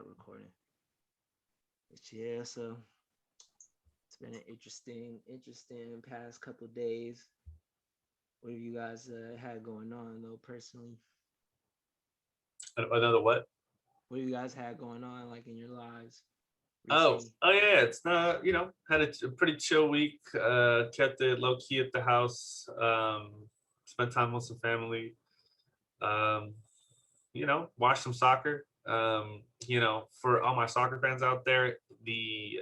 recording. But yeah, so it's been an interesting past couple days. What have you guys had going on though personally? Another what? What have you guys had going on like in your lives Oh, recently? oh yeah, it's not, had a pretty chill week. Kept it low key at the house. Spent time with some family. Um, watched some soccer. For all my soccer fans out there, the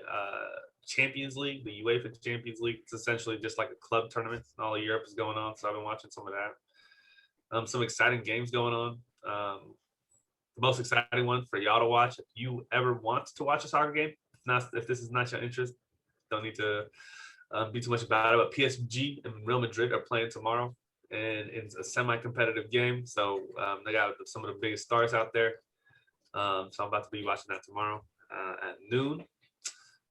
Champions League, the UEFA Champions League, it's essentially just like a club tournament. All of Europe is going on, so I've been watching some of that. Some exciting games going on. The most exciting one for y'all to watch, if you ever want to watch a soccer game, if this is not your interest, don't need to be too much about it. But PSG and Real Madrid are playing tomorrow, and it's a semi-competitive game. So they got some of the biggest stars out there. So I'm about to be watching that tomorrow at noon.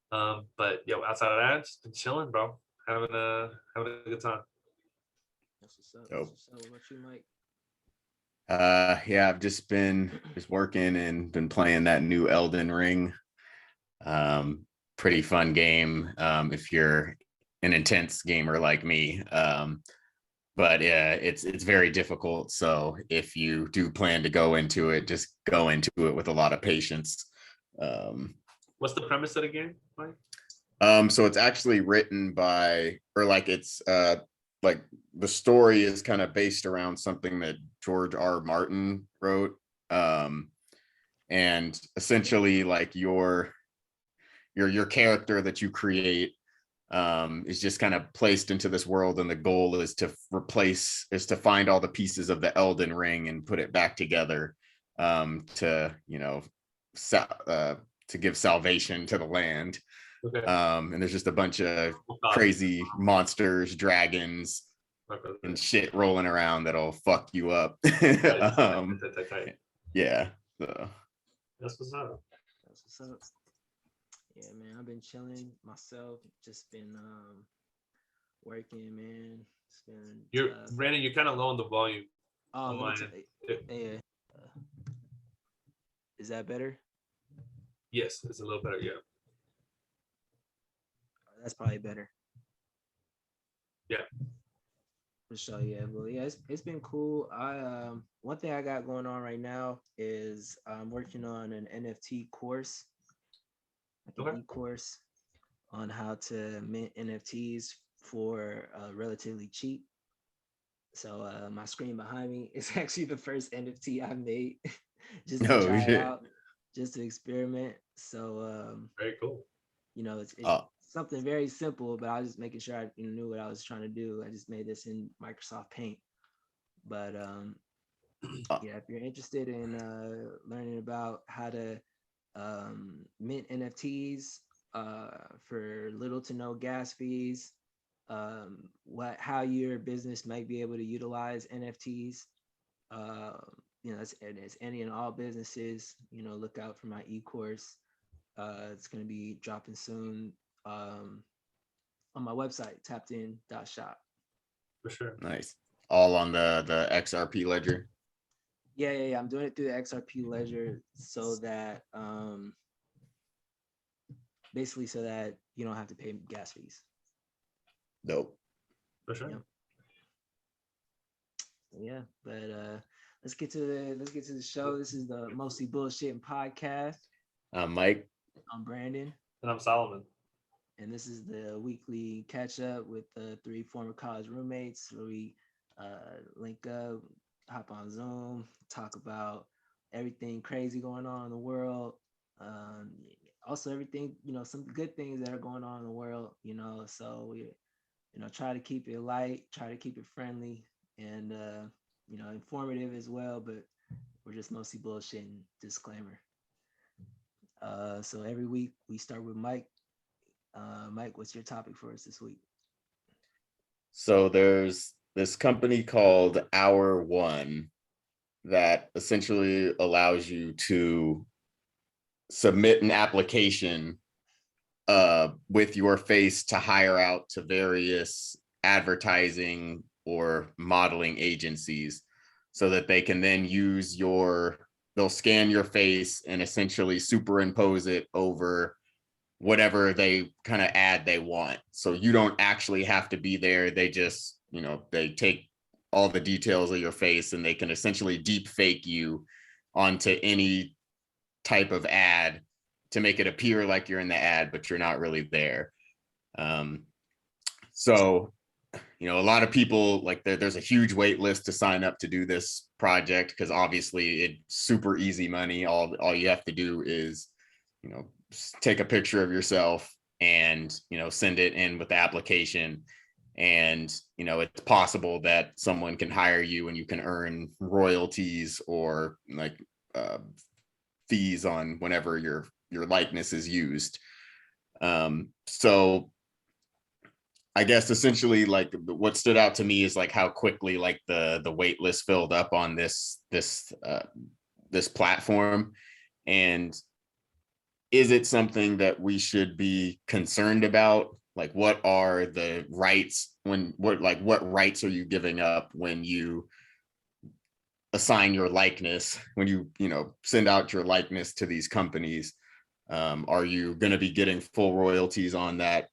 But outside of that, just been chilling, bro. Having a good time. That's what's up. That's what's up. What about you, Mike? Yeah, I've just been working and been playing that new Elden Ring. Pretty fun game if you're an intense gamer like me. But yeah, it's very difficult. So if you do plan to go into it, just go into it with a lot of patience. What's the premise of the game, Mike? So it's actually written by, or like it's like the story is kind of based around something that George R. Martin wrote. And essentially like your character that you create is just kind of placed into this world, and the goal is to find all the pieces of the Elden Ring and put it back together to to give salvation to the land. Okay. And there's just a bunch of crazy monsters, dragons, and shit rolling around that'll fuck you up. Yeah. So. That's what's up. That's what's up. Yeah, man, I've been chilling myself. Just been working, man. It's been Brandon, you're kind of low on the volume. Oh, yeah. Is that better? Yes, it's a little better. Yeah. That's probably better. Yeah. For sure, yeah. Well, yeah, it's been cool. I one thing I got going on right now is I'm working on an NFT course, like an e-course on how to mint NFTs for relatively cheap. So my screen behind me is actually the first NFT I made, just to try it out, just to experiment. So very cool. It's something very simple, but I was just making sure I knew what I was trying to do. I just made this in Microsoft Paint. But yeah, if you're interested in learning about how to mint NFTs for little to no gas fees, how your business might be able to utilize NFTs, it's any and all businesses. Look out for my e-course. It's going to be dropping soon on my website, tappedin.shop. For sure. Nice. All on the XRP ledger. Yeah. I'm doing it through the XRP ledger so that basically so that you don't have to pay gas fees. Dope. For sure. Yeah, but let's get to the show. This is the Mostly Bullshitting podcast. I'm Mike. I'm Brandon. And I'm Solomon. And this is the weekly catch up with the three former college roommates where we link up, hop on Zoom, talk about everything crazy going on in the world. Also everything, some good things that are going on in the world, so we, try to keep it light, try to keep it friendly and, informative as well, but we're just mostly bullshitting, disclaimer. So every week we start with Mike. Mike, what's your topic for us this week? So there's this company called Hour One that essentially allows you to submit an application with your face to hire out to various advertising or modeling agencies so that they can then use they'll scan your face and essentially superimpose it over whatever they kind of ad they want. So you don't actually have to be there. They just, they take all the details of your face and they can essentially deep fake you onto any type of ad to make it appear like you're in the ad, but you're not really there. So, a lot of people, like, there's a huge wait list to sign up to do this project, because obviously it's super easy money. All you have to do is, take a picture of yourself and, send it in with the application. And, it's possible that someone can hire you and you can earn royalties or like fees on whenever your likeness is used. So I guess essentially, like, what stood out to me is like how quickly like the wait list filled up on this platform. And is it something that we should be concerned about? Like, what are the rights what rights are you giving up when you assign your likeness, when you send out your likeness to these companies? Are you going to be getting full royalties on that,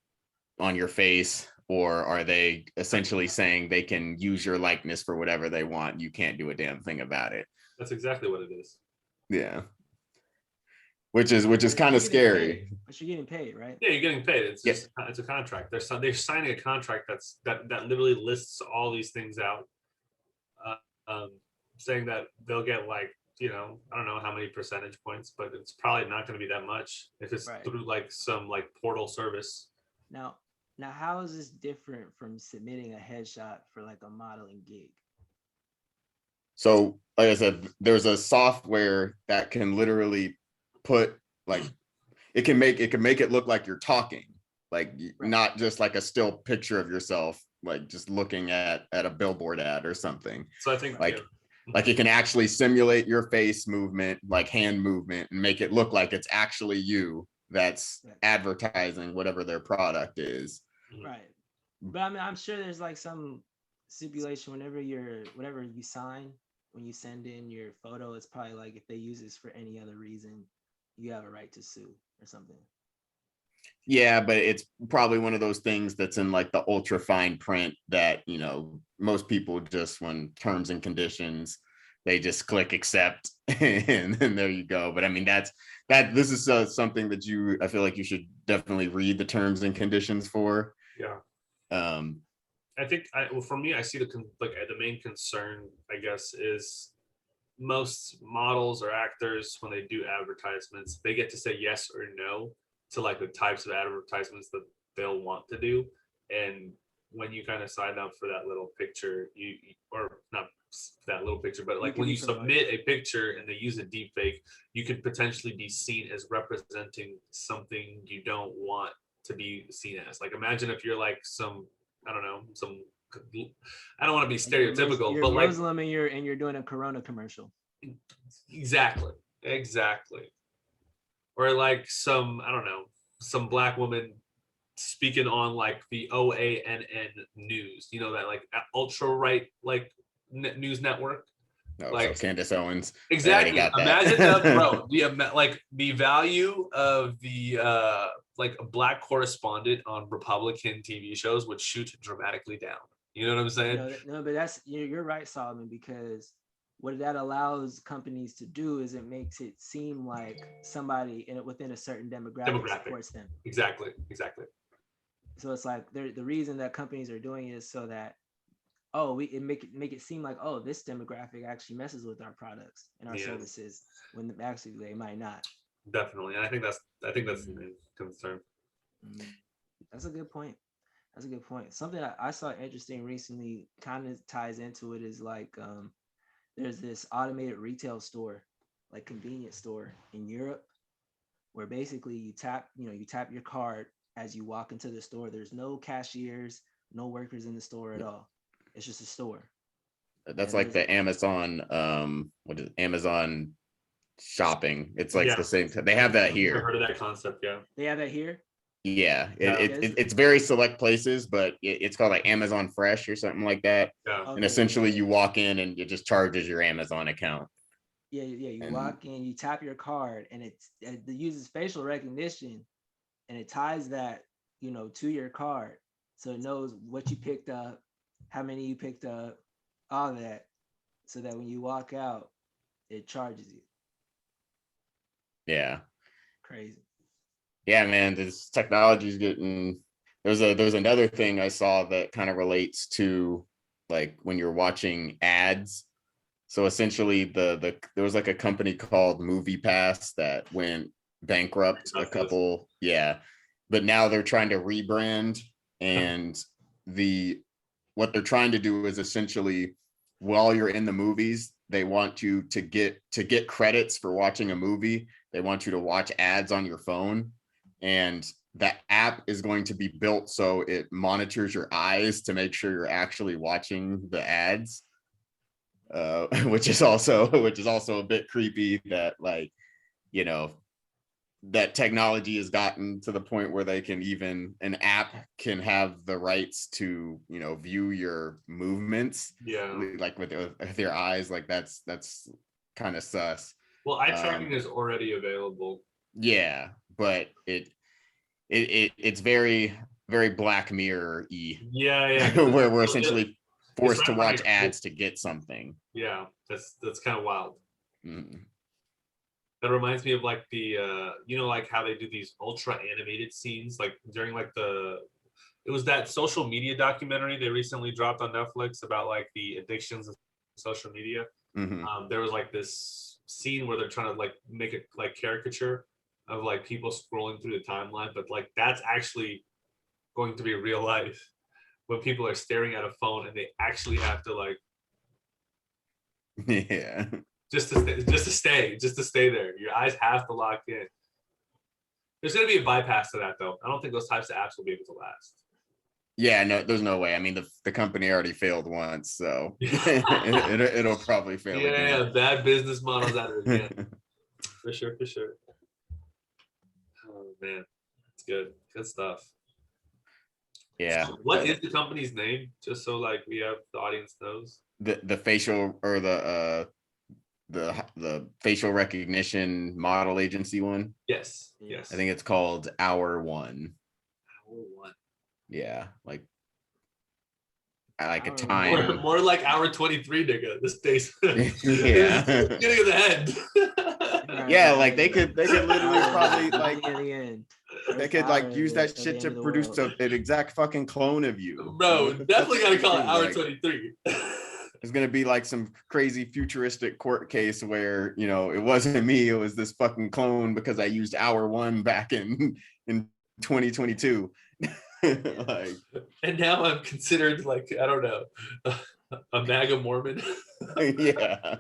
on your face, or are they essentially saying they can use your likeness for whatever they want? You can't do a damn thing about it. That's exactly what it is. Yeah. Which is kind of scary. But you're getting paid, right? Yeah, you're getting paid. It's just it's a contract. They're signing a contract that literally lists all these things out, saying that they'll get, like, I don't know how many percentage points, but it's probably not going to be that much if it's through like some like portal service. Now, how is this different from submitting a headshot for like a modeling gig? So, like I said, there's a software that can literally put, like, it can make it look like you're talking, like not just like a still picture of yourself, like just looking at a billboard ad or something. So I think like it can actually simulate your face movement, like hand movement, and make it look like it's actually you that's advertising whatever their product is. Right. But I mean, I'm sure there's like some stipulation whatever you sign, when you send in your photo, it's probably like if they use this for any other reason, you have a right to sue or something. Yeah, but it's probably one of those things that's in like the ultra fine print that, most people just, when terms and conditions, they just click accept and then there you go. But I mean, this is something that I feel like you should definitely read the terms and conditions for. Yeah. I think for me, I see the main concern, I guess, is most models or actors, when they do advertisements, they get to say yes or no to like the types of advertisements that they'll want to do. And when you kind of sign up for that little picture, or not that little picture, but like when you submit a picture and they use a deep fake, you could potentially be seen as representing something you don't want to be seen as. Like, imagine if you're like I don't want to be stereotypical, you're but Muslim and you're doing a Corona commercial. Exactly. Or like some black woman speaking on like the OANN news, that like ultra right like news network. No, like so Candace Owens. Exactly. Imagine that, bro. The value of the like a black correspondent on Republican TV shows would shoot dramatically down. You know what I'm saying? No, but you're right, Solomon, because what that allows companies to do is it makes it seem like somebody within a certain demographic supports them. Exactly. So it's like the reason that companies are doing it is so that make it seem like, this demographic actually messes with our products and our services, when actually they might not. Definitely, and I think that's the main concern. That's a good point. Something I saw interesting recently, kind of ties into it, is like there's this automated retail store, like convenience store in Europe, where basically you tap your card as you walk into the store. There's no cashiers, no workers in the store at all. It's just a store. That's like the Amazon, Amazon shopping. It's like the same. They have that here. I've heard of that concept. Yeah. They have that here. Yeah, it's very select places, but it's called like Amazon Fresh or something like that. Yeah. And essentially, you walk in and it just charges your Amazon account. You And walk in, you tap your card, and it uses facial recognition, and it ties that, to your card, so it knows what you picked up, how many you picked up, all that, so that when you walk out, it charges you. yeah, Crazy. yeah, man, this technology is getting. There's another thing I saw that kind of relates to like when you're watching ads. So essentially, there was like a company called Movie Pass that went bankrupt a couple, yeah, but now they're trying to rebrand, and the what they're trying to do is essentially while you're in the movies, they want you to get credits for watching a movie. They want you to watch ads on your phone, and that app is going to be built so it monitors your eyes to make sure you're actually watching the ads. Which is also a bit creepy that, like, you know, that technology has gotten to the point where they can even an app can have the rights to, view your movements, Yeah. like with their eyes. Like that's kind of sus. Well, eye tracking is already available. Yeah, but it's very, very Black Mirror-y. Yeah. where we're essentially forced right to watch behind- ads to get something. Yeah, that's kind of wild. Mm. That reminds me of like the like how they do these ultra animated scenes, like during like it was that social media documentary they recently dropped on Netflix about like the addictions of social media. Mm-hmm. There was like this scene where they're trying to like make a like caricature of like people scrolling through the timeline, but like that's actually going to be real life when people are staring at a phone and they actually have to like Yeah. just to stay there. Your eyes have to lock in. There's going to be a bypass to that, though. I don't think those types of apps will be able to last. Yeah, no, there's no way. I mean, the company already failed once, so it'll probably fail again. Yeah, bad business models out of it again. For sure. Oh, man. It's good. Good stuff. Yeah. So what is the company's name? Just so like we have the audience knows. The facial or the facial recognition model agency one. Yes. I think it's called Hour One. Hour One. Yeah, like a time. More like Hour 23, nigga. This day's Yeah. getting of the head. Yeah, like they could literally probably like the end. They could like use that shit to produce an exact fucking clone of you. Bro, definitely gotta call it Hour like, 23. There's gonna be like some crazy futuristic court case where it wasn't me, it was this fucking clone because I used Hour One back in 2022. Like, and now I'm considered like, I don't know, a MAGA Mormon. Yeah,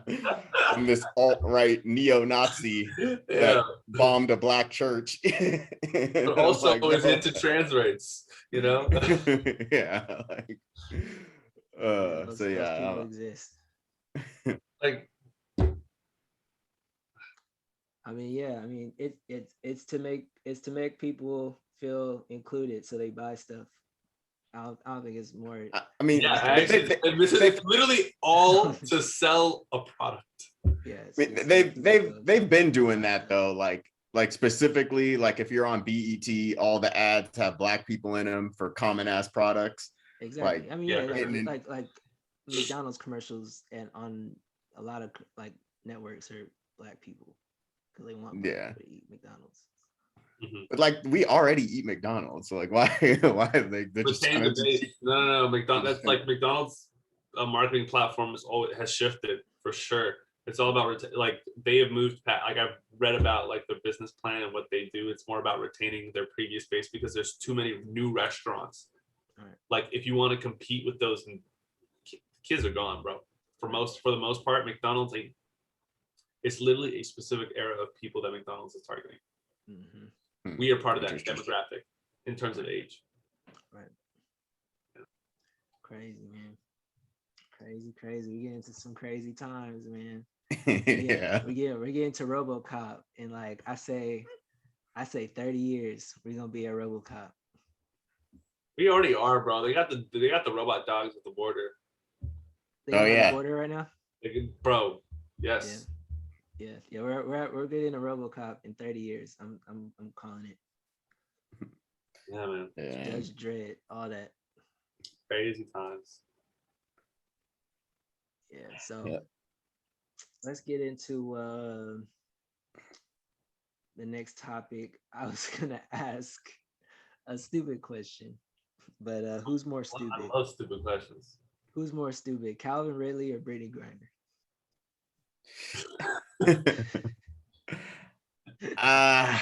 I'm this alt-right neo-Nazi that bombed a black church. But also is into trans rights, Yeah, like those people exist. Like, I mean, it's to make people feel included, so they buy stuff. I don't think it's more. I mean, it's literally all to sell a product. Yeah, they've been doing that though. Like specifically, like if you're on BET, all the ads have black people in them for common ass products. Exactly. Like, I mean, like McDonald's commercials and on a lot of like networks are black people because they want black people to eat McDonald's. Mm-hmm. But like we already eat McDonald's, so like why are they're just trying to no McDonald's. That's like McDonald's marketing platform has shifted for sure. It's all about like they have moved past. Like I've read about like their business plan and what they do. It's more about retaining their previous base because there's too many new restaurants. Right. Like if you want to compete with those, kids are gone, bro. For the most part, McDonald's it's literally a specific era of people that McDonald's is targeting. Mm-hmm. We are part of that demographic in terms of age. Right. Yeah. Crazy, man. Crazy. We get into some crazy times, man. Yeah. We're getting to RoboCop, and like I say 30 years we're gonna be a RoboCop. We already are, bro. They got the robot dogs at the border. They got the border right now. Bro, yes. Yeah. We're getting a RoboCop in 30 years. I'm calling it. Yeah, man. Yeah. Judge Dredd, all that. Crazy times. Yeah. So Yeah. let's get into the next topic. I was gonna ask a stupid question, but who's more stupid? I love stupid questions. Who's more stupid, Calvin Ridley or Brittany Griner? uh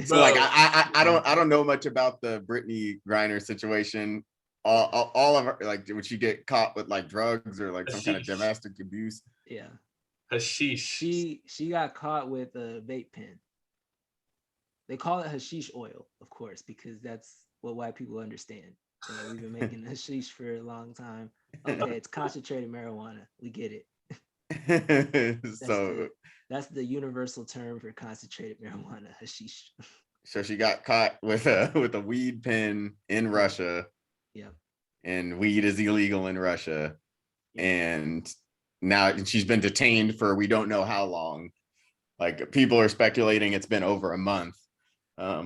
so like I don't know much about the Britney Griner situation. All of her, like, would she get caught with like drugs or like some kind of Hashish. domestic abuse? Yeah, Hashish. she got caught with a vape pen. They call it hashish oil, of course, because that's what white people understand. We've been making hashish for a long time. Okay, it's concentrated marijuana. We get it. So That's the universal term for concentrated marijuana, hashish. so she got caught with a weed pen in Russia, Yeah. and weed is illegal in Russia. Yeah. And now she's been detained for we don't know how long. Like, people are speculating it's been over a month,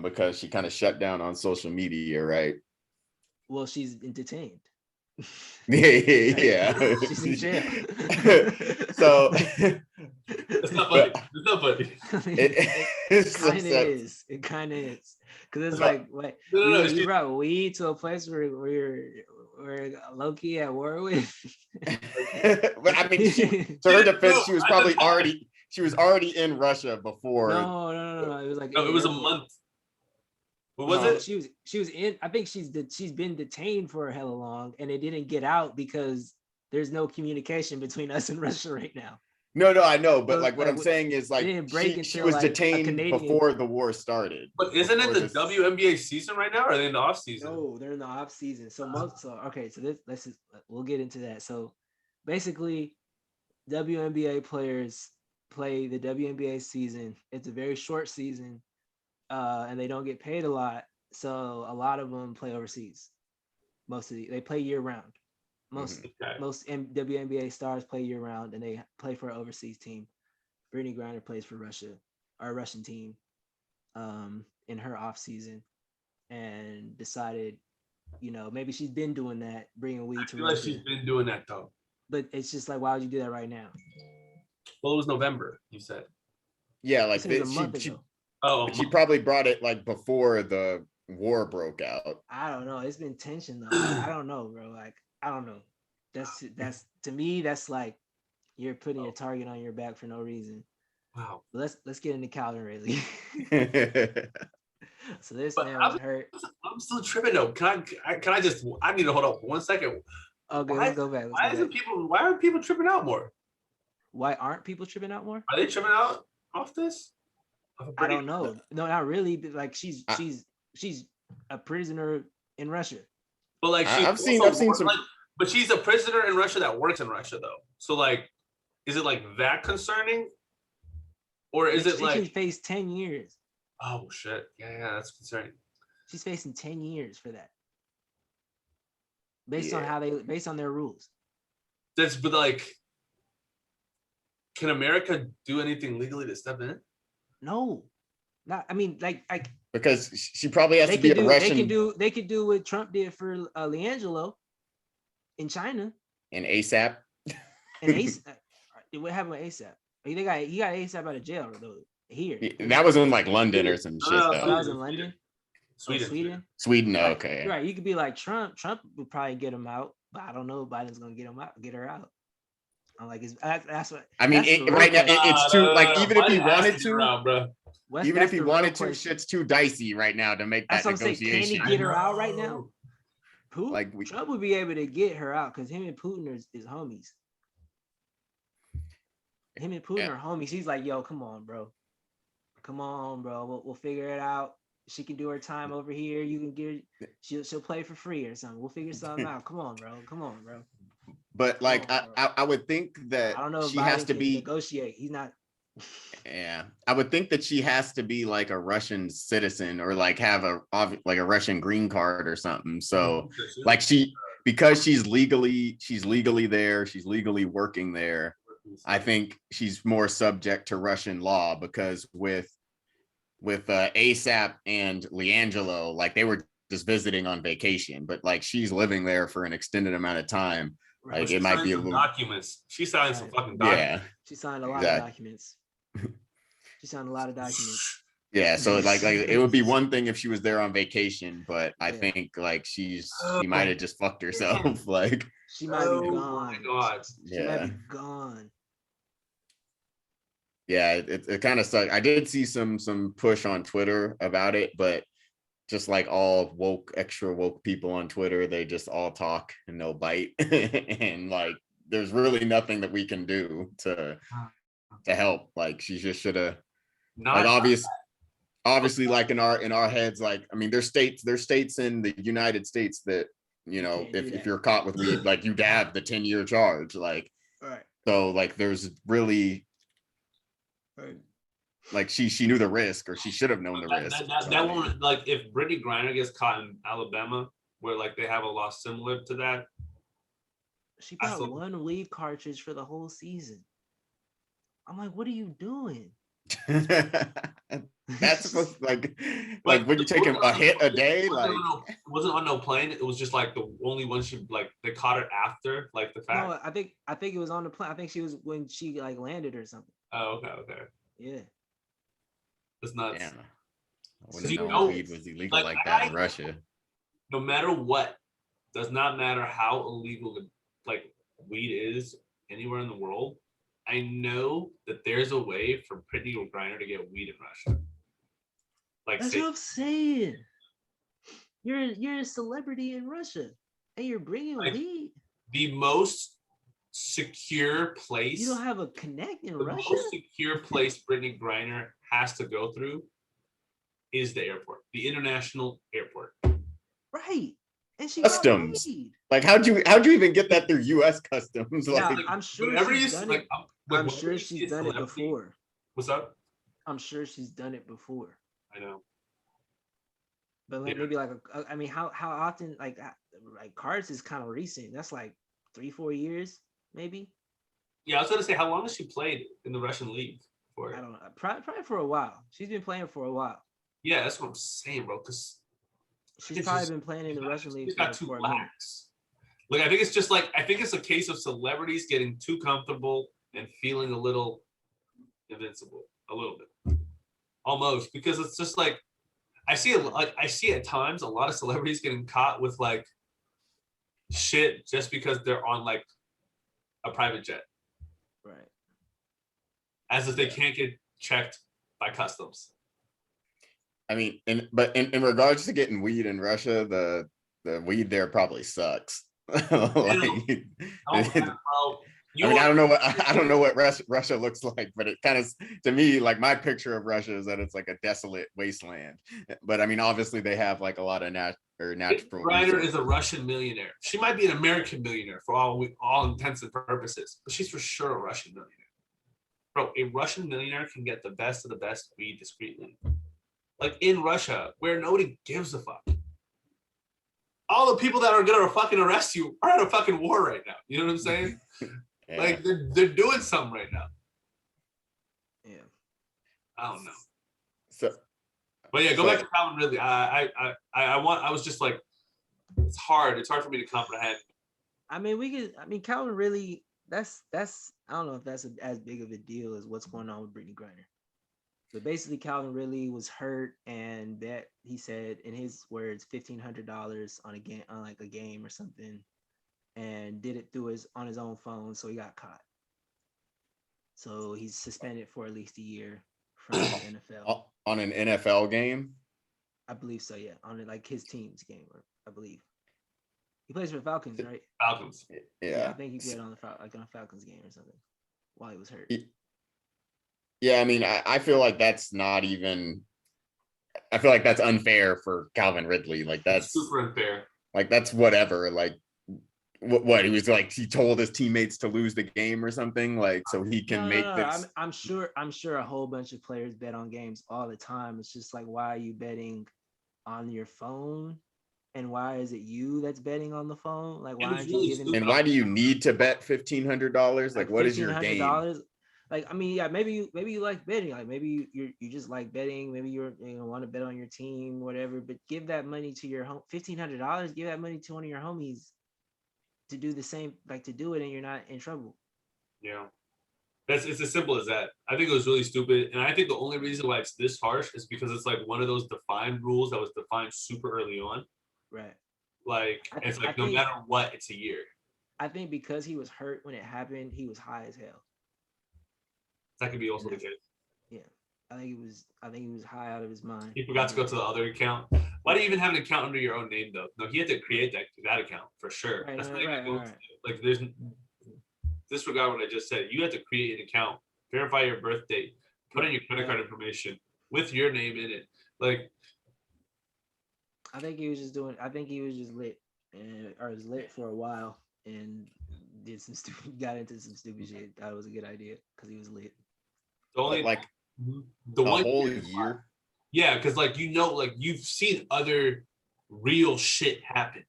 because she kind of shut down on social media, right? Well, she's detained. Yeah. She's in jail. So It's not funny. It's not funny. It kind of is. It kind of is. Because it's like, wait, No, you brought weed to a place where we're low key at war with. But I mean, to her defense, she was already in Russia before. No. It was like No, it was a month. What was it? She was in. I think she's been detained for hella long, and it didn't get out because there's no communication between us and Russia right now. No, I know, but So, like what I'm saying is like she was detained before the war started. But isn't it the WNBA season right now? Or are they in the off season? No, they're in the off season. So we'll get into that. So basically, WNBA players play the WNBA season. It's a very short season, and they don't get paid a lot. So a lot of them play overseas. They play year round. Most WNBA stars play year round, and they play for an overseas team. Brittany Griner plays for Russia, our Russian team, in her off season, and decided, maybe she's been doing that, bringing weed to Russia. Like she's been doing that though. But it's just like, why would you do that right now? Well, it was November, you said. Yeah, like a month ago. She probably brought it like before the war broke out. I don't know. It's been tension though. I don't know, bro. Like, I don't know. That's to me, that's like you're putting a target on your back for no reason. Wow. But let's get into Calvin Ridley. So this man was hurt. I'm still tripping though. Can I just? I need to hold up 1 second. Okay, let's go back. Why aren't people tripping out more? Why aren't people tripping out more? Are they tripping out off this? I don't know. No, not really. But like she's a prisoner in Russia. But like I've seen some. Like, but she's a prisoner in Russia that works in Russia though. So like, is it like that concerning, or is it like she faced 10 years? Oh shit! Yeah, that's concerning. She's facing 10 years for that, based on their rules. But like, can America do anything legally to step in? No, not. I mean, like because she probably has to be a Russian. They could do what Trump did for Leangelo in China. And ASAP. And ASAP. What happened with ASAP? He got ASAP out of jail though. Here. That was in like London or some shit. That was in London. Sweden. Okay. Right. You could be like Trump. Trump would probably get him out, but I don't know if Biden's gonna get her out. I'm like, that's what I mean. Right now, it's too like even if he wanted to, even if he wanted to, shit's too dicey right now to make that negotiation. Can he get her out right now? Trump would be able to get her out because him and Putin is homies. Him and Putin are homies. He's like, yo, come on, bro. We'll figure it out. She can do her time over here. You can get she'll play for free or something. We'll figure something out. Come on, bro. But like I would think that I don't know if she Biden has to can be negotiate. He's not. Yeah, I would think that she has to be like a Russian citizen or like have a Russian green card or something. So like because she's legally there, she's legally working there. I think she's more subject to Russian law because with ASAP and Leangelo, like they were just visiting on vacation, but like she's living there for an extended amount of time. Right. Like She it might signed be a some little, documents. She signed some Right. fucking documents. yeah, She signed a lot of exactly. documents. She signed a lot of documents. Yeah, so like it would be one thing if she was there on vacation, but I Yeah. think like she Oh, might have just fucked herself. Like, She might be oh gone. my god. She might yeah, be gone. yeah, it kind of sucked. I did see some push on Twitter about it, but just like all woke, extra woke people on Twitter, they just all talk and no bite, and like there's really nothing that we can do to help. Like she just should have like Not obviously like in our heads, like I mean there's states in the United States that you know can't do if that. you're caught with weed, like you'd have the 10-year charge. Like Right. so like there's really Right. like she knew the risk, or she should have known the risk. that one, like if Britney Griner gets caught in Alabama, where like they have a law similar to that. She bought one weed cartridge for the whole season. I'm like, what are you doing? That's supposed to, like when you take a hit a day, like it wasn't on no plane. It was just like the only one she like they caught her after like the fact. No, I think it was on the plane. I think she was when she like landed or something. Oh, okay. Yeah. It's nuts. damn, I So wouldn't you know know, weed was illegal like, like that in Russia. No matter what, does not matter how illegal like weed is anywhere in the world. I know that there's a way for Britney Griner to get weed in Russia. Like that's what I'm saying. You're a celebrity in Russia, and you're bringing like, weed. The most secure place. You don't have a connect in the Russia. The most secure place Britney Griner has to go through is the airport, the international airport. Right. And she Customs. got weed. Like how'd you even get that through U.S. customs? Now, Like I'm sure she's done it. I'm sure she's done it celebrity, before. What's up? I'm sure she's done it before. I know. But like maybe like I mean, how often like cards is kind of recent. That's like 3-4 years maybe. Yeah, I was gonna say, how long has she played in the Russian league for? I don't know. Probably for a while. She's been playing for a while. Yeah, that's what I'm saying, bro. Because she's probably been playing in the Russian league for too lax. Like I think it's just like I think it's a case of celebrities getting too comfortable and feeling a little invincible, a little bit, almost, because it's just like I see at times a lot of celebrities getting caught with like shit just because they're on like a private jet, right? As if they can't get checked by customs. I mean, in regards to getting weed in Russia, the weed there probably sucks. Like, I mean, I don't know what Russia looks like, but it kind of, to me, like my picture of Russia is that it's like a desolate wasteland. But I mean, obviously they have like a lot of natural. Griner is a Russian millionaire. She might be an American millionaire for all intents and purposes, but she's for sure a Russian millionaire. Bro, a Russian millionaire can get the best of the best weed discreetly. Like in Russia, where nobody gives a fuck. All the people that are gonna fucking arrest you are at a fucking war right now. You know what I'm saying? Yeah. Like they're doing something right now. Yeah. I don't know. So, but yeah, go back to Calvin Ridley. I was just like, it's hard. It's hard for me to comprehend. I mean, Calvin Ridley. That's. I don't know if that's as big of a deal as what's going on with Britney Griner. But basically, Calvin Ridley was hurt and bet, he said in his words, $1,500 on a game, on like a game or something, and did it on his own phone, so he got caught. So he's suspended for at least a year from the NFL. On an NFL game? I believe so, yeah. On like his team's game, I believe. He plays for the Falcons, right? Falcons. Yeah. I think he played on a Falcons game or something while he was hurt. Yeah, I mean, I feel like that's not even. I feel like that's unfair for Calvin Ridley. Like that's super unfair. Like that's whatever. Like what he was like. He told his teammates to lose the game or something. Like so he can make this. I'm sure a whole bunch of players bet on games all the time. It's just like, why are you betting on your phone? And why is it you that's betting on the phone? Like, It why was aren't you really giving And stupid. why do you need to bet $1,500? Like, like what is fifteen your hundred game? dollars? Like, I mean, yeah, maybe you like betting. Like, maybe you just like betting. Maybe you want to bet on your team, whatever. But give that money to your home. $1,500. Give that money to one of your homies to do the same, like to do it, and you're not in trouble. Yeah. It's as simple as that. I think it was really stupid. And I think the only reason why it's this harsh is because it's like one of those defined rules that was defined super early on. Right. Like it's I like no think matter what, it's a year. I think because he was hurt when it happened, he was high as hell. That could be And also the that's case. yeah. I think he was high out of his mind. He forgot to go to the other account. Why do you even have an account under your own name though? No, he had to create that account for sure. Right, That's not right, even going right. like there's disregard what I just said. You had to create an account, verify your birth date, put in your credit card information with your name in it. Like I think he was just doing. I think he was just lit, and or was lit for a while, and did some stupid. Got into some stupid shit. Thought it was a good idea because he was lit. the But only like the a one whole year, year. yeah, because like like you've seen other real shit happen.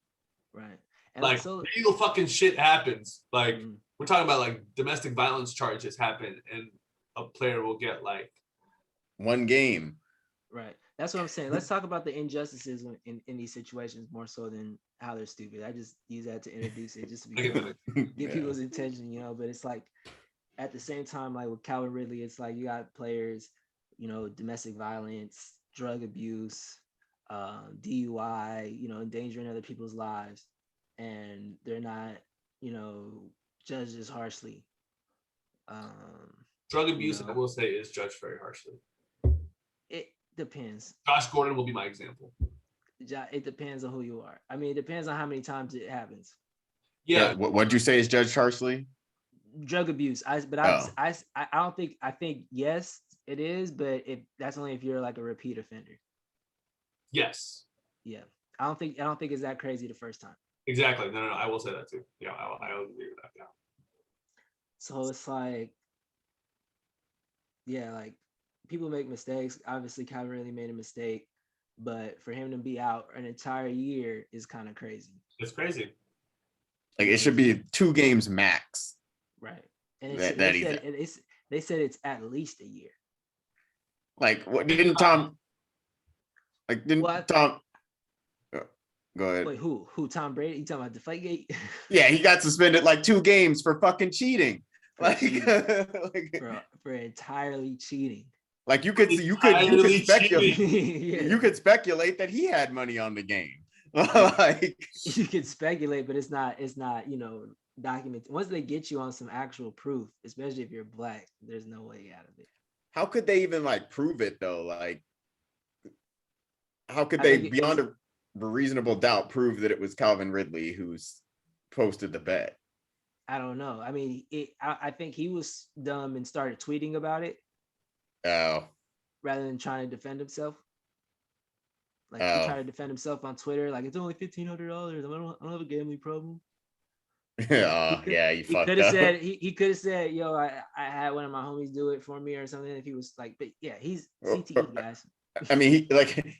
Right. And Like so, real fucking shit happens. Like mm, we're talking about like domestic violence charges happen, and a player will get like One game. right. That's what I'm saying. Let's talk about the injustices in these situations more so than how they're stupid. I just use that to introduce it, just to be I get funny, that. get Yeah. people's attention, But it's like at the same time, like with Calvin Ridley, it's like you got players, domestic violence, drug abuse, DUI, endangering other people's lives, and they're not, judged as harshly. Drug You abuse, I know, will say, is judged very harshly. it depends. Josh Gordon will be my example. It depends on who you are. I mean, it depends on how many times it happens. Yeah, What'd you say is Judge Harsley? Drug abuse. Oh. I don't think. I think yes, it is, but that's only if you're like a repeat offender. yes, Yeah, I don't think it's that crazy the first time. exactly. No, I will say that too. Yeah, I will agree with that. Yeah. So it's like, yeah, like people make mistakes. Obviously, Calvin really made a mistake, but for him to be out an entire year is kind of crazy. It's crazy. Like it should be 2 games max. Right. And they said it's at least a year. Like what didn't Tom What? Tom go ahead. Wait, who? Tom Brady? You talking about Deflategate? Yeah, he got suspended like 2 games for fucking cheating. For Cheating. for entirely cheating. Like you could speculate you could speculate that he had money on the game. Like you could speculate, but it's not documented. Once they get you on some actual proof, especially if you're black, there's no way out of it. how could they even like prove it though? Like how could they beyond a reasonable doubt prove that it was Calvin Ridley who's posted the bet? I don't know. I mean, I think he was dumb and started tweeting about it Oh. rather than trying to defend himself. Like he tried to defend himself on Twitter, like it's only $1,500. I don't have a gambling problem. He fucked up. He could have said, yo, I had one of my homies do it for me or something. If he was like, but yeah, he's CTE, guys. I mean,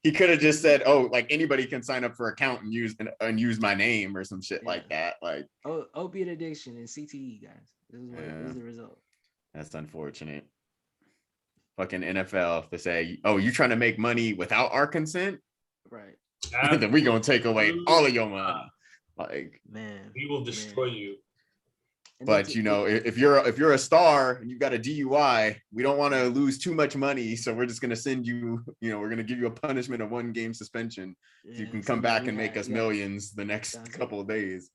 he could have just said, "Oh, like anybody can sign up for an account and use my name or some shit like that." Like, opiate addiction and CTE, guys. This is the result. That's unfortunate. Fucking NFL to say, "Oh, you trying to make money without our consent?" Right. Then we gonna take away all of your money. Like, man, we will destroy you. But if you're a star and you've got a DUI, we don't want to lose too much money, so we're just gonna send you. We're gonna give you a punishment of 1 game suspension. So you can come back and make us millions the next couple of days.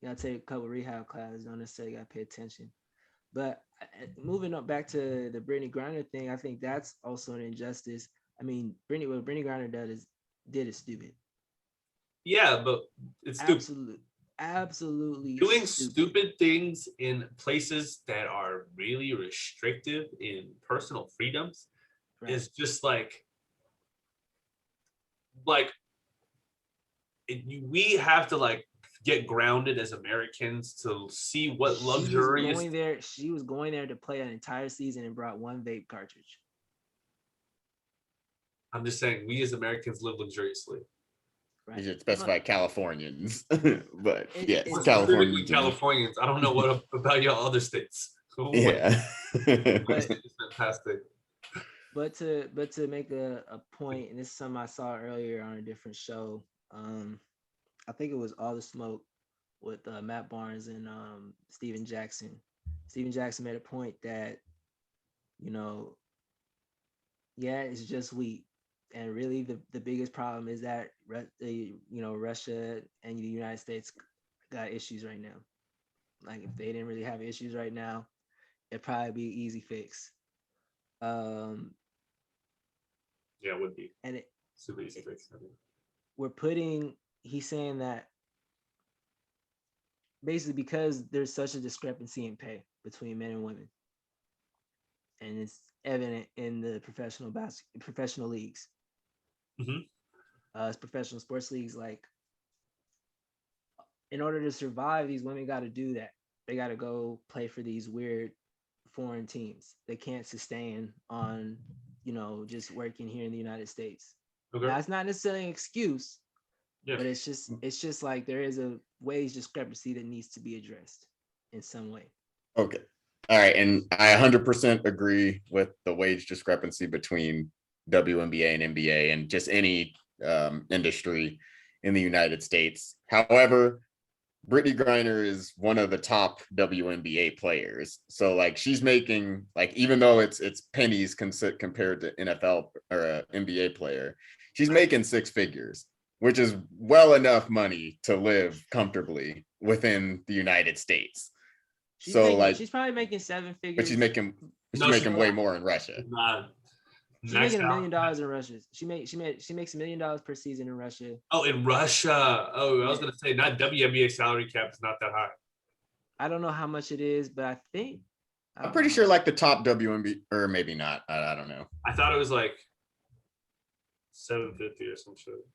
You gotta take a couple of rehab classes. Don't necessarily gotta pay attention. But moving up back to the Britney Griner thing, I think that's also an injustice. I mean, what Britney Griner did is stupid. Yeah, but it's stupid. Absolutely doing stupid things in places that are really restrictive in personal freedoms is just we have to get grounded as Americans to see what luxurious. She was going there to play an entire season and brought 1 vape cartridge. I'm just saying, we as Americans live luxuriously. You right. should specify Californians, but yes, It's Specifically Californians. Californians. I don't know what about y'all other states. Yeah. but It's fantastic. but to make a point, and this is something I saw earlier on a different show. I think it was All the Smoke with Matt Barnes and Steven Jackson. Steven Jackson made a point that, you know, yeah, it's just wheat, and really the biggest problem is that Russia and the United States got issues right now. Like if they didn't really have issues right now, it'd probably be an easy fix. Um, Yeah, it would be and it, super easy fix. we're putting. He's saying that basically because there's such a discrepancy in pay between men and women, and it's evident in the professional leagues, Mhm. professional sports leagues. Like in order to survive, these women got to do that. They got to go play for these weird foreign teams. They can't sustain on, just working here in the United States. Okay. Now, it's not necessarily an excuse, Yeah. but it's just like there is a wage discrepancy that needs to be addressed in some way. Okay. All right. And I 100% agree with the wage discrepancy between WNBA and NBA and just any industry in the United States. However, Brittany Griner is one of the top WNBA players. So like she's making, like, even though it's pennies compared to NFL or a NBA player, she's making six figures, which is well enough money to live comfortably within the United States. She's probably making seven figures. But she's making way more in Russia. She's making $1 million in Russia. She makes $1 million per season in Russia. Oh, in Russia. Oh, I was gonna say not WNBA salary cap is not that high. I don't know how much it is, but I think I'm pretty sure like the top WNBA, or maybe not. I don't know. I thought it was like 750 or some shit.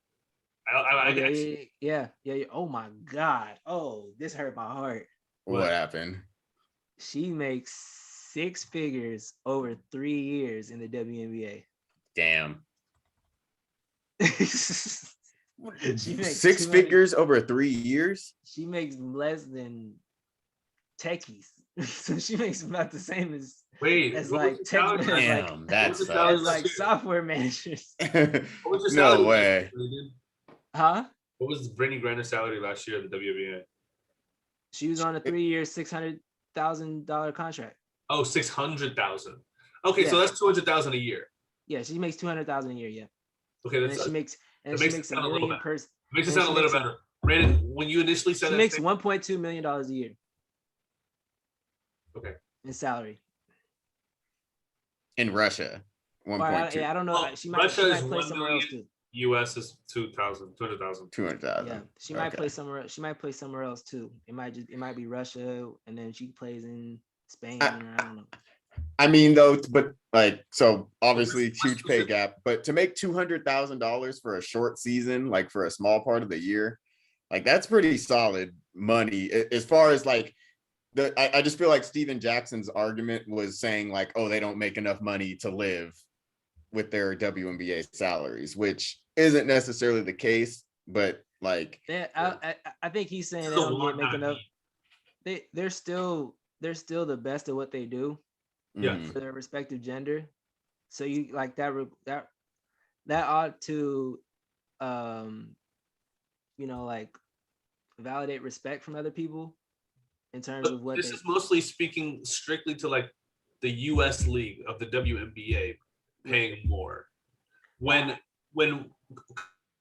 Yeah. Oh my God. Oh, this hurt my heart. What happened? She makes six figures over 3 years in the WNBA. Damn. She makes six figures over 3 years. She makes less than techies, so she makes about the same as like tech, as like software managers. What was no way. Huh? What was Britney Griner's salary last year at the WNBA? She was on a 3-year, $600,000 contract. Oh, 600,000. Okay, yeah. So that's 200,000 a year. Yeah, she makes 200,000 a year. Yeah. Okay, that's she makes $1 million per. Makes it sound a little better. Brandon, when you initially said she makes $1.2 million a year. Okay. In salary. In Russia, 1.2. I don't know. Well, she might play somewhere else too. US is 200,000. 200,000. Yeah, she might play somewhere. She might play somewhere else too. It might be Russia, and then she plays in Spain. Or I don't know. I mean, though, but like, so obviously huge pay gap. But to make $200,000 for a short season, like for a small part of the year, like that's pretty solid money. As far as like I just feel like Steven Jackson's argument was saying like, oh, they don't make enough money to live with their WNBA salaries, which isn't necessarily the case, but like I think he's saying they don't make enough. They're still the best at what they do, for their respective gender. So you like that ought to like validate respect from other people in terms of what this is mostly speaking strictly to like the US league of the WNBA paying more when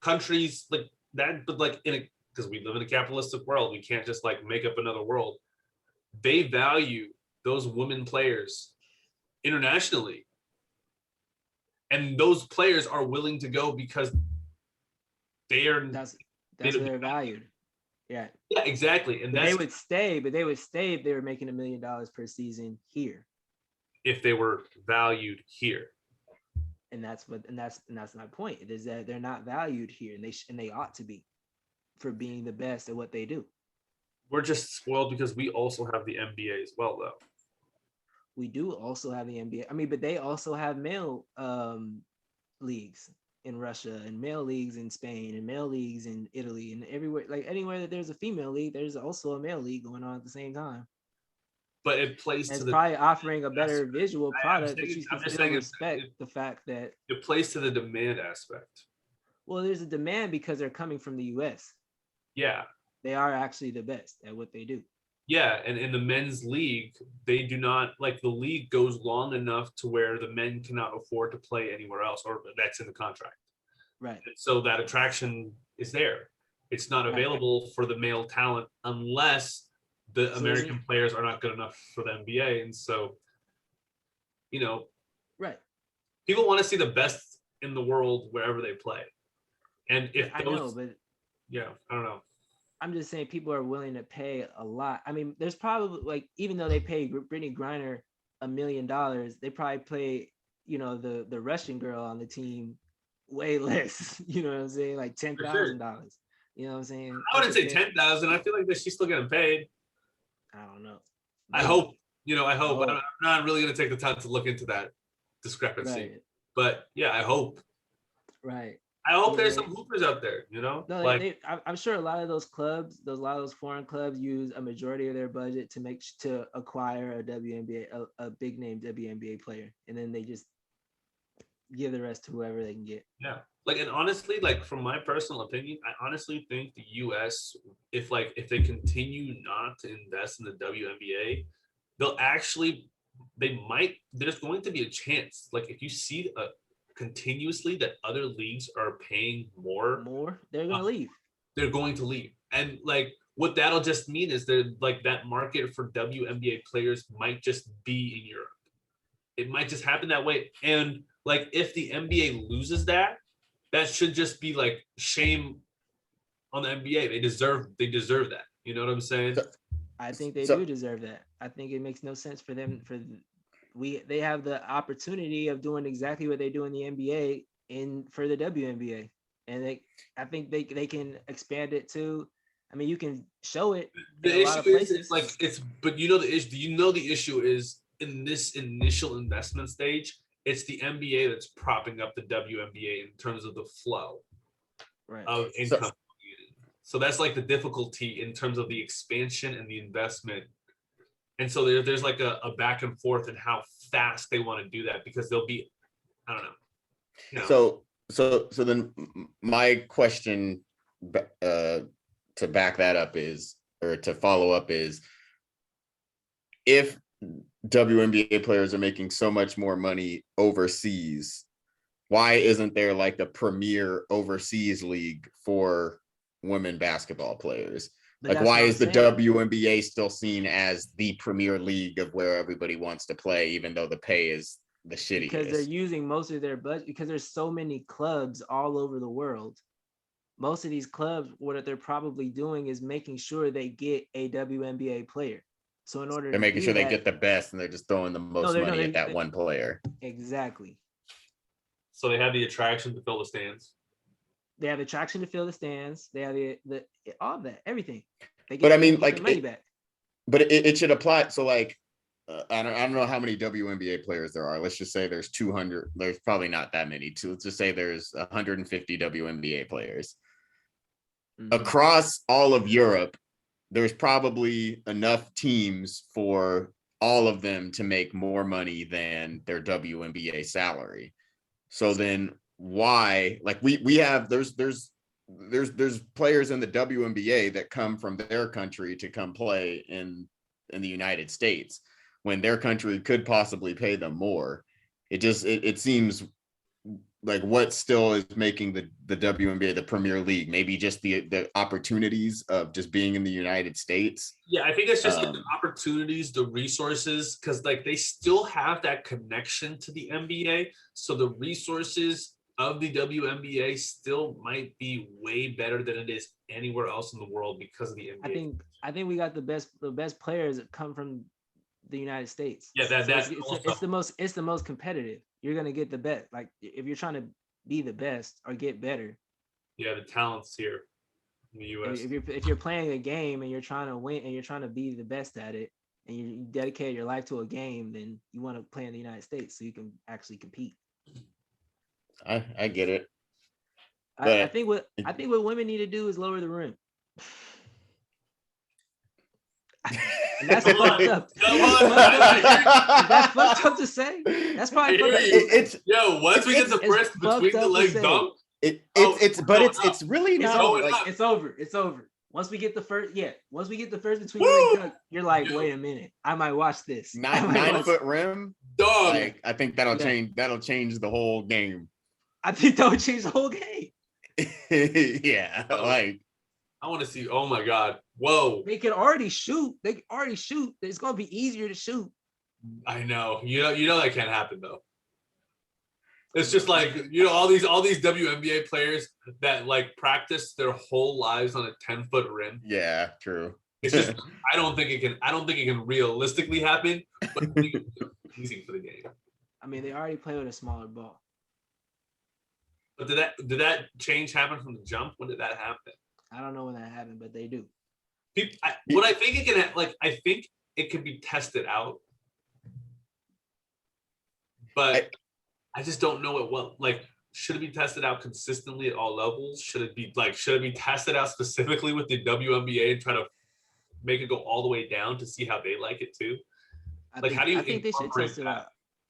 countries like that, but like because we live in a capitalistic world, we can't just like make up another world. They value those women players internationally, and those players are willing to go because that's where they're valued. Yeah, exactly. And they would stay if they were making $1 million per season here, if they were valued here. And that's my point. It is that they're not valued here, and they ought to be, for being the best at what they do. We're just spoiled because we also have the NBA as well, though. We do also have the NBA. I mean, but they also have male leagues. in Russia, and male leagues in Spain, and male leagues in Italy, and everywhere, like anywhere that there's a female league, there's also a male league going on at the same time. But it plays And to it's the probably offering a better visual I'm product, but saying, you I'm can just still saying respect the fact that, it plays to the demand aspect. well, there's a demand because they're coming from the US. Yeah. They are actually the best at what they do. Yeah, and in the men's league, they do not like the league goes long enough to where the men cannot afford to play anywhere else, or that's in the contract. Right. And so that attraction is there. It's not Right. available for the male talent unless the So American players are not good enough for the NBA. And so, you know, right. people want to see the best in the world wherever they play. And if I know, but yeah, I don't know. I'm just saying people are willing to pay a lot. I mean, there's probably like, even though they pay Brittany Griner $1 million, they probably play, the Russian girl on the team way less. You know what I'm saying? Like $10,000. You know what I'm saying? I wouldn't say 10,000. I feel like that she's still getting paid. I don't know. I hope, but I'm not really going to take the time to look into that discrepancy. Right. But yeah, I hope. Right. I hope there's some hoopers out there, No, like I'm sure a lot of those clubs, a lot of those foreign clubs use a majority of their budget to acquire a WNBA, a big name WNBA player, and then they just give the rest to whoever they can get. yeah. Like, and honestly, like from my personal opinion, I honestly think the US, if they continue not to invest in the WNBA, there's going to be a chance. Like if you see continuously that other leagues are paying more, they're gonna leave. They're going to leave. And like what that'll just mean is that market for WNBA players might just be in Europe. It might just happen that way. And like if the NBA loses that should just be like shame on the NBA. They deserve that. You know what I'm saying? I think they do deserve that. I think it makes no sense for them they have the opportunity of doing exactly what they do in the NBA for the WNBA. And I think they can expand it too. I mean, you can show it in a lot of places. But you know the issue. Do you know the issue is in this initial investment stage? It's the NBA that's propping up the WNBA in terms of the flow of income. So that's like the difficulty in terms of the expansion and the investment. And so there's like a back and forth in how fast they want to do that, because they'll be, I don't know. So then my question to back that up or to follow up is, if WNBA players are making so much more money overseas, why isn't there like a premier overseas league for women basketball players? Like, why is the WNBA still seen as the premier league of where everybody wants to play, even though the pay is the shittiest? Because they're using most of their budget, because there's so many clubs all over the world. Most of these clubs, what they're probably doing is making sure they get a WNBA player. So in order they're making sure they get the best, and they're just throwing the most money at that one player. Exactly. So they have the attraction to fill the stands. They have attraction to fill the stands. They have the all of that, everything. But I mean, like, money back. But it should apply. So like, I don't know how many WNBA players there are. Let's just say there's 200. There's probably not that many. Let's just say there's 150 WNBA players. Mm-hmm. Across all of Europe, there's probably enough teams for all of them to make more money than their WNBA salary. So then why, like we have, there's players in the WNBA that come from their country to come play in the United States when their country could possibly pay them more. It seems like what still is making the WNBA the Premier League, maybe just the opportunities of just being in the United States. Yeah, I think it's just like the opportunities, the resources, because like they still have that connection to the NBA. So the resources of the WNBA still might be way better than it is anywhere else in the world because of the NBA. I think we got the best players that come from the United States. Yeah, it's the most competitive. You're gonna get the best. Like if you're trying to be the best or get better. Yeah, the talent's here in the US. If you're playing a game and you're trying to win and you're trying to be the best at it, and you dedicate your life to a game, then you want to play in the United States so you can actually compete. I get it. I But think what women need to do is lower the rim. And that's Come fucked on, up. come That's on. fucked up. I Is that fucked up to say? That's I probably hear fucked up you. to say. it's Yo, once we get the It's first fucked between the up to leg say. dunk, it's but going it's really It's not over. going like up. It's over. It's over. Once we get the first, once we get the first between Woo! leg dunk, you're like, Yo. wait a minute, I might watch this. I might nine watch- foot rim. dog. Like I think that'll Yeah. change. That'll change the whole game. I think that would change the whole game. Yeah, Oh. like I want to see. Oh my god. Whoa. They can already shoot. They can already shoot. It's gonna be easier to shoot. I know. You know that can't happen though. It's just like all these WNBA players that like practice their whole lives on a 10-foot rim. yeah, true. It's just I don't think it can realistically happen, but I think it's easy for the game. I mean, they already play with a smaller ball. But did that change happen from the jump? When did that happen? I don't know when that happened, but they do. What I think it can I think it can be tested out, but I just don't know it well. Like, should it be tested out consistently at all levels? Should it be tested out specifically with the WNBA and try to make it go all the way down to see how they like it too? I Like, how do you think they should incorporate test it that? out.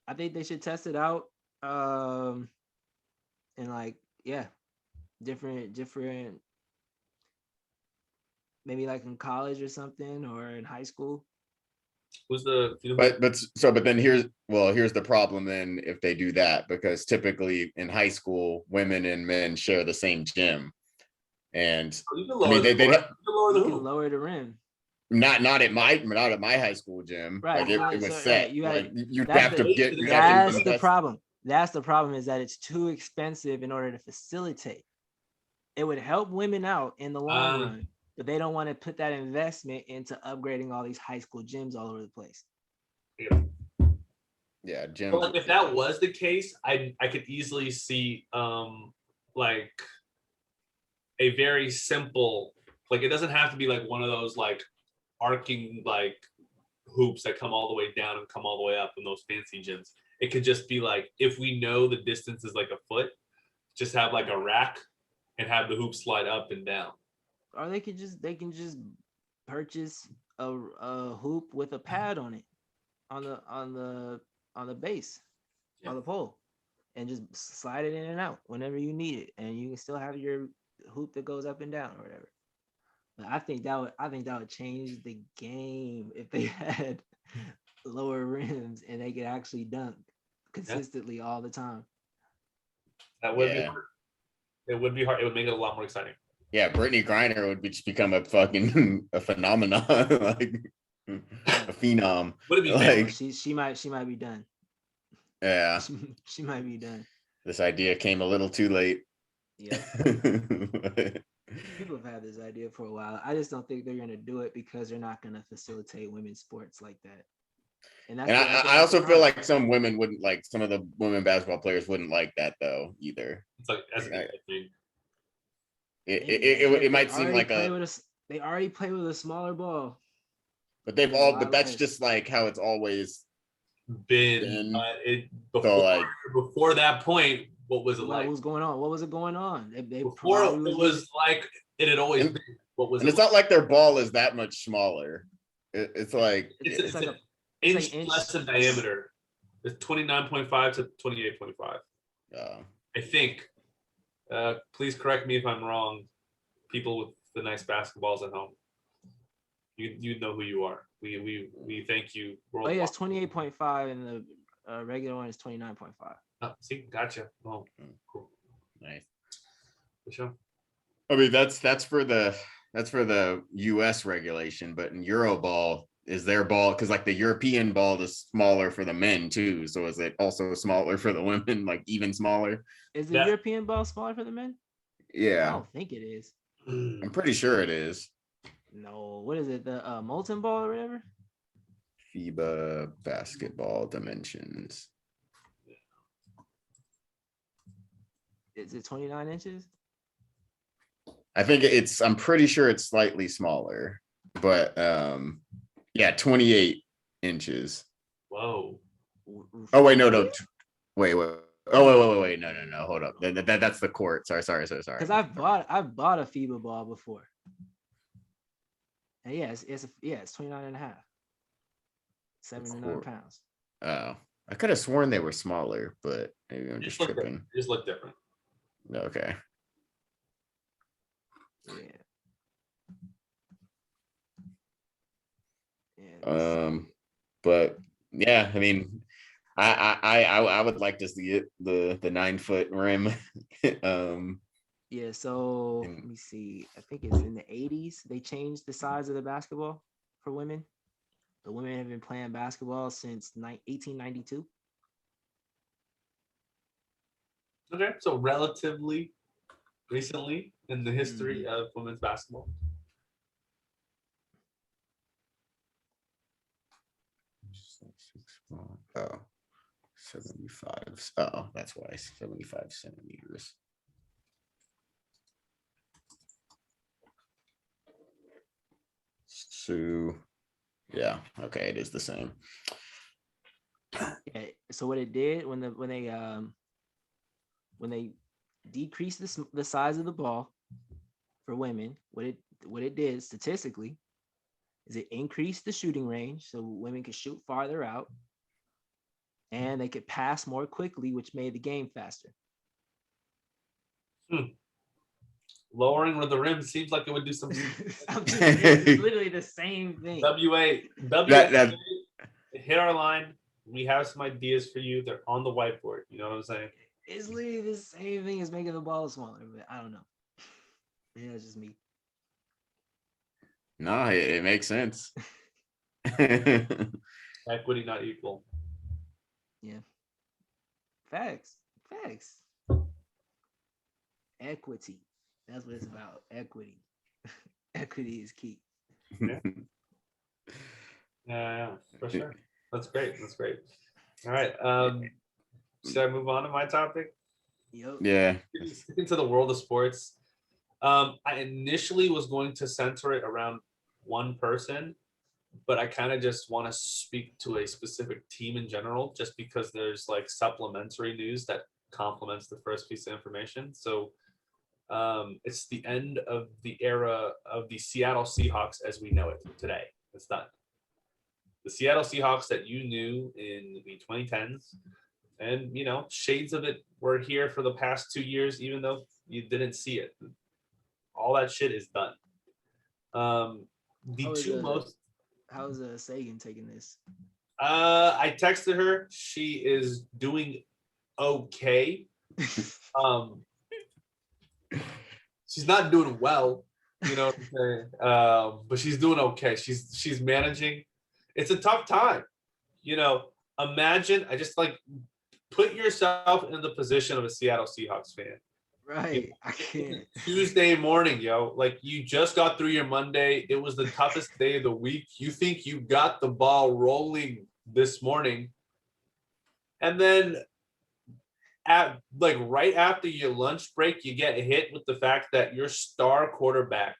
I think they should test it out. And like, different, maybe like in college or something, or in high school. Who's the But then here's the problem then if they do that, because typically in high school women and men share the same gym, and you can I lower mean the they floor. You can lower the You can hoop. lower the rim. not at my high school gym. Right, Like it was so, set. you like had- you'd that's have to the- get That's the problem. That's the problem, is that it's too expensive in order to facilitate. It would help women out in the long run, but they don't want to put that investment into upgrading all these high school gyms all over the place. Yeah, gym. But like, if that was the case, I could easily see like a very simple, like it doesn't have to be like one of those like arcing like hoops that come all the way down and come all the way up in those fancy gyms. It could just be like, if we know the distance is like a foot, just have like a rack and have the hoop slide up and down. Or they can just purchase a hoop with a pad on it, on the base, on the pole, and just slide it in and out whenever you need it, and you can still have your hoop that goes up and down or whatever. But I think that would change the game if they had lower rims and they could actually dunk consistently all the time. That would be hard. It would be hard. It would make it a lot more exciting. Yeah, Brittany Griner would just become a fucking a phenomenon, like a phenom. Would it be Like, she might be done. yeah, She might be done. this idea came a little too late. Yeah. People have had this idea for a while. I just don't think they're gonna do it because they're not gonna facilitate women's sports like that. And I also feel like some women wouldn't like, some of the women basketball players wouldn't like that though either. It's like that's a good thing. It might seem like they already play with a smaller ball. but that's less. just like how it's always Been like before that point. What was it like? What was going on? What was it going on? They Before it was like it had always been. What was and it? it's not like their ball is that much smaller. It's like It's like an a inch less in diameter. It's 29.5 to 28.5. I think. Please correct me if I'm wrong. People with the nice basketballs at home. You know who you are. We thank you. Oh yeah, it's 28.5 and the regular one is 29.5. Oh, see, gotcha. Oh, cool. nice. For sure. I mean, that's for the US regulation, but in Euroball, is their ball, because like the European ball is smaller for the men too. So is it also smaller for the women, like even smaller? Is the European ball smaller for the men? I Yeah, don't think it is. I'm pretty sure it is. No, what is it? The molten ball or whatever? FIBA basketball dimensions. Is it 29 inches? I'm pretty sure it's slightly smaller, but yeah, 28 inches. Whoa. Oh wait, no. Wait. Oh, wait. No. Hold up. That's the court. Sorry. Because I've bought a FIBA ball before. And yeah, it's 29 and a half. 7 to 9 pounds. Oh, I could have sworn they were smaller, but maybe I'm just tripping. Different. They just look different. Okay. Yeah. But yeah, I mean, I would like to see it, the 9-foot rim. Yeah, so let me see. I think it's in the 80s they changed the size of the basketball for women. The women have been playing basketball since 1892. Okay, so relatively recently in the history of women's basketball. Oh, 75. Oh, that's why 75 centimeters. So yeah, okay, it is the same. Yeah, so what it did when they decreased the size of the ball for women, what it did statistically is it increased the shooting range so women could shoot farther out and they could pass more quickly, which made the game faster. Lowering of the rim seems like it would do something. It's literally the same thing. WA, hit our line. We have some ideas for you. They're on the whiteboard. You know what I'm saying? It's literally the same thing as making the ball smaller, but I don't know. Yeah, it's just me. No, it makes sense. Equity not equal. Yeah. Facts. Equity. That's what it's about. Equity. Equity is key. Yeah, for sure. That's great. All right. Should I move on to my topic? Yep. Yeah. Sticking to the world of sports. I initially was going to center it around one person, but I kind of just want to speak to a specific team in general, just because there's like supplementary news that complements the first piece of information. So it's the end of the era of the Seattle Seahawks as we know it today. It's done. The Seattle Seahawks that you knew in the 2010s, and shades of it were here for the past 2 years, even though you didn't see it. All that shit is done. How is Sagan taking this? I texted her. She is doing okay. She's not doing well, you know what I'm saying? But she's doing okay. She's managing. It's a tough time. Imagine, I just put yourself in the position of a Seattle Seahawks fan. Right. I can't. Tuesday morning, you just got through your Monday. It was the toughest day of the week. You think you got the ball rolling this morning. And then right after your lunch break, you get hit with the fact that your star quarterback,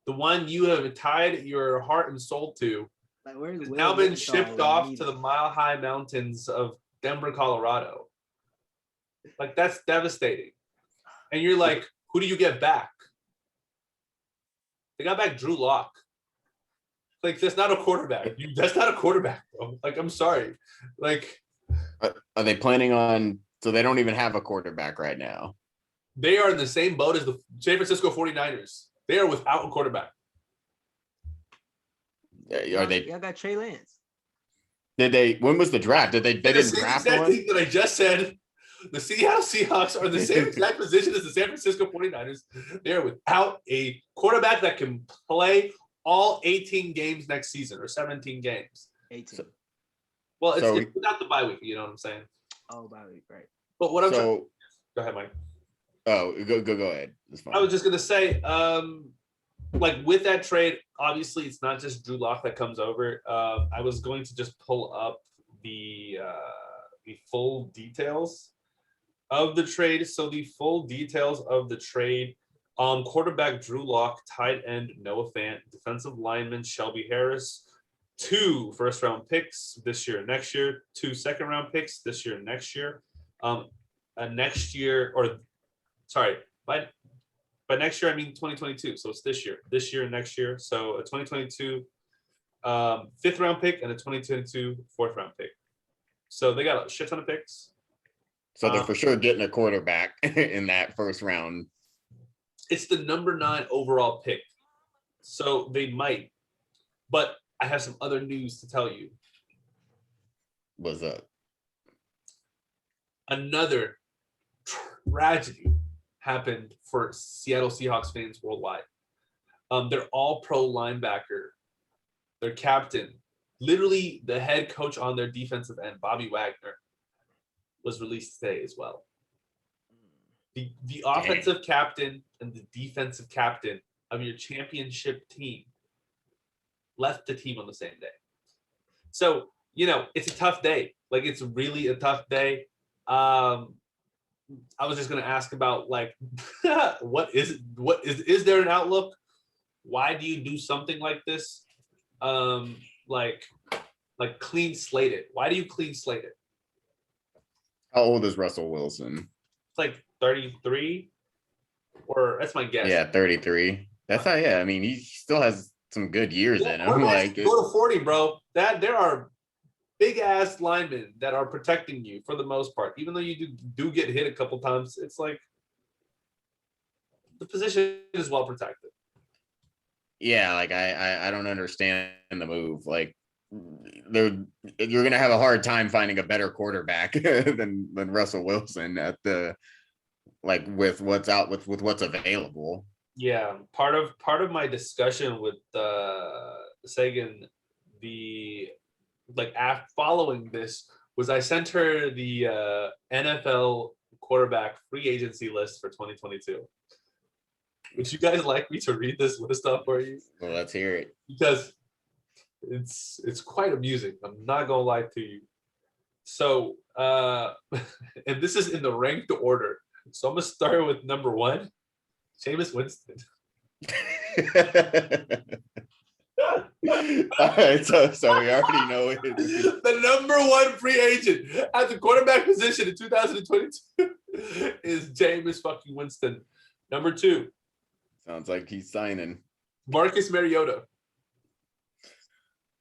the one you have tied your heart and soul to, has now been shipped off to the mile-high mountains of Denver, Colorado. That's devastating. And you're like, who do you get back? They got back Drew Lock. That's not a quarterback. That's not a quarterback, bro. I'm sorry. Are they planning on? So they don't even have a quarterback right now. They are in the same boat as the San Francisco 49ers. They are without a quarterback. Are they? Yeah, I got Trey Lance. Did they? When was the draft? Did they? They didn't draft one. Thing that I just said. The Seattle Seahawks are the same exact position as the San Francisco 49ers. They are without a quarterback that can play all 18 games next season or 17 games. 18. It's without the bye week. You know what I'm saying? Oh, bye week, right? But what I'm saying. Go ahead, Mike. Oh, go ahead. It's fine. I was just gonna say, with that trade, obviously it's not just Drew Lock that comes over. I was going to just pull up the full details of the trade. So the full details of the trade: quarterback Drew Lock, tight end Noah Fant, defensive lineman Shelby Harris, 2 first-round picks this year and next year, 2 second-round picks this year and next year. next year, or sorry, by next year I mean 2022. So it's this year and next year. So a 2022 fifth round pick and a 2022 fourth round pick. So they got a shit ton of picks. So they're for sure getting a quarterback in that first round. It's the number 9 overall pick. So they might. But I have some other news to tell you. What's up? Another tragedy happened for Seattle Seahawks fans worldwide. Their all-pro linebacker, their captain, literally the head coach on their defensive end, Bobby Wagner, was released today as well. The offensive captain and the defensive captain of your championship team left the team on the same day. So, it's a tough day. Like, it's really a tough day. I was just going to ask about, like, is there an outlook? Why do you do something like this? Like clean slate it. Why do you clean slate it? How old is Russell Wilson? It's like 33, or that's my guess. Yeah, 33. That's how. Yeah, I mean, he still has some good years in him. Like, go to 40, bro. That there are big ass linemen that are protecting you for the most part. Even though you do get hit a couple times, it's like the position is well protected. Yeah, like I don't understand the move. Like, you're gonna have a hard time finding a better quarterback than Russell Wilson at the with what's out with what's available. Yeah, part of my discussion with Sagan, following this was I sent her the NFL quarterback free agency list for 2022. Would you guys like me to read this list up for you? Well, let's hear it. Because it's quite amusing. I'm not gonna lie to you. So and this is in the ranked order. So I'm gonna start with number 1, Jameis Winston. All right, so we already know it. The number 1 free agent at the quarterback position in 2022 is Jameis fucking Winston. Number 2. Sounds like he's signing. Marcus Mariota.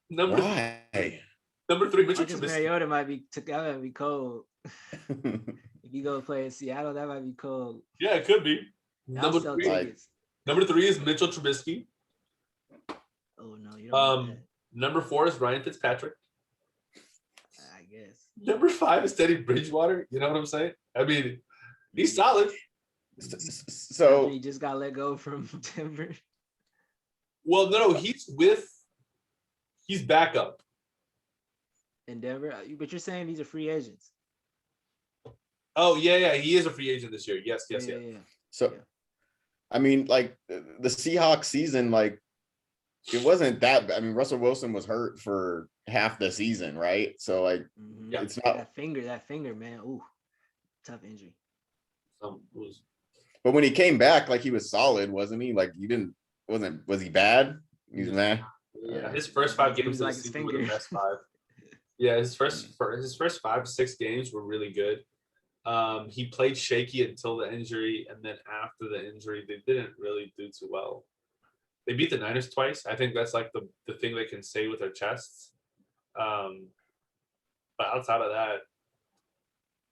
Number Why? 3, Mitchell Marcus Trubisky. Mariota might be cold. If you go play in Seattle, that might be cold. Yeah, it could be. I'll sell tickets. Number 3 is Mitchell Trubisky. Oh no, you don't want that. Number 4 is Ryan Fitzpatrick. I guess. Number 5 is Teddy Bridgewater. You know what I'm saying? I mean, he's solid. So he just got let go from Denver. Well, no, he's backup In Denver, but you're saying these are free agents. Oh yeah, he is a free agent this year. Yes. Yeah. So, I mean, like the Seahawks season, like it wasn't that. I mean, Russell Wilson was hurt for half the season, right? So, like, it's not that finger, man. Ooh, tough injury. But when he came back, like he was solid, wasn't he? Like was he bad? He was mad. Yeah, his first 5 games like of the his season were finger. the best 5. Yeah, his first 5 to 6 games were really good. He played shaky until the injury, and then after the injury, they didn't really do too well. They beat the Niners twice. I think that's like the thing they can say with their chests. But outside of that,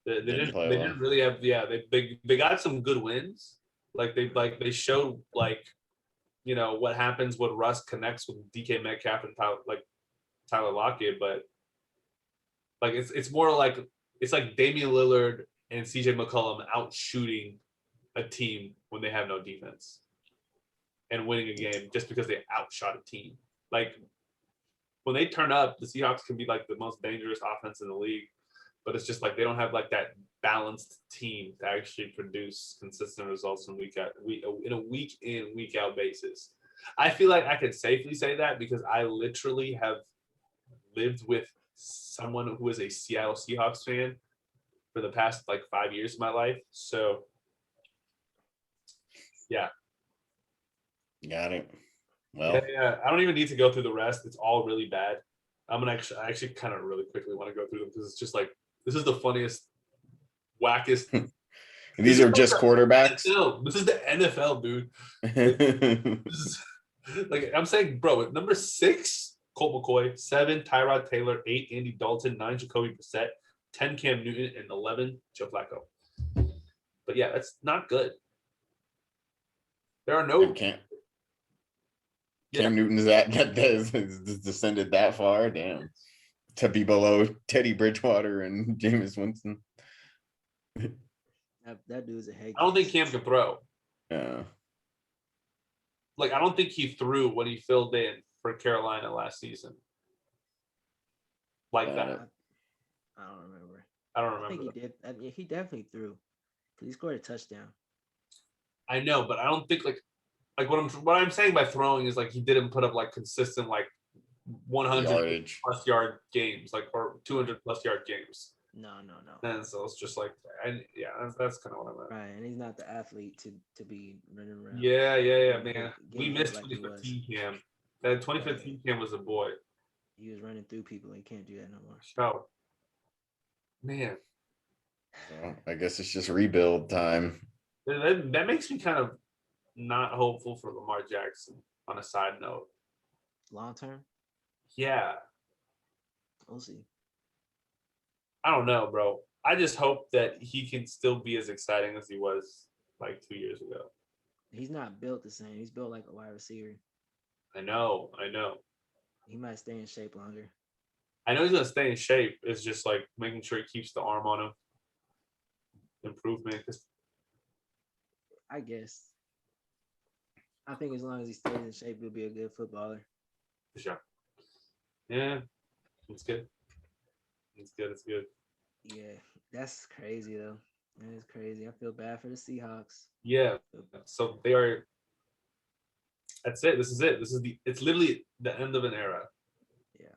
they didn't really have. Yeah, they got some good wins. They showed what happens when Russ connects with DK Metcalf and Tyler Lockett, but it's more like it's like Damian Lillard and CJ McCollum out shooting a team when they have no defense and winning a game just because they outshot a team. Like when they turn up, the Seahawks can be like the most dangerous offense in the league, but it's just like they don't have like that balanced team to actually produce consistent results in a week in, week out basis. I feel like I could safely say that because I literally have lived with someone who is a Seattle Seahawks fan for the past 5 years of my life. So yeah. Got it. Well, yeah, I don't even need to go through the rest. It's all really bad. I actually kind of really quickly want to go through them because it's just like, this is the funniest, wackest And these are just quarterbacks. No, this is the NFL, dude. This is, like I'm saying, bro, at number 6, Colt McCoy, 7, Tyrod Taylor, 8, Andy Dalton, 9, Jacoby Brissett, 10, Cam Newton, and 11, Joe Flacco. But yeah, that's not good. There are no. And Cam Newton's that has descended that far, damn, to be below Teddy Bridgewater and Jameis Winston. That dude's a head. I don't think Cam can throw. Yeah. Like, I don't think he threw when he filled in for Carolina last season. Like that. I don't remember. I don't remember. I think he did. I mean, he definitely threw. He scored a touchdown. I know, but I don't think like what I'm saying by throwing is like he didn't put up like consistent like 100 Yardage. plus yard games, like or 200 plus yard games. No. And so it's just like, and yeah, that's kind of what I meant. Right, and he's not the athlete to be running around. Yeah, man. We Getting missed like he was. 2015 Cam. That 2015 Cam was a boy. He was running through people. He can't do that no more. So, man, So I guess it's just rebuild time. that makes me kind of not hopeful for Lamar Jackson. On a side note, Long term, yeah, we'll see. I don't know, bro. I just hope that he can still be as exciting as he was like 2 years ago. He's not built the same. He's built like a wide receiver. I know. He might stay in shape longer. I know he's gonna stay in shape. It's just like making sure he keeps the arm on him. Improvement. I guess. I think as long as he stays in shape, he'll be a good footballer. For sure. Yeah, it's good. It's good. Yeah, that's crazy though. That is crazy. I feel bad for the Seahawks. Yeah. So they are. That's it. This is it. It's literally the end of an era. Yeah.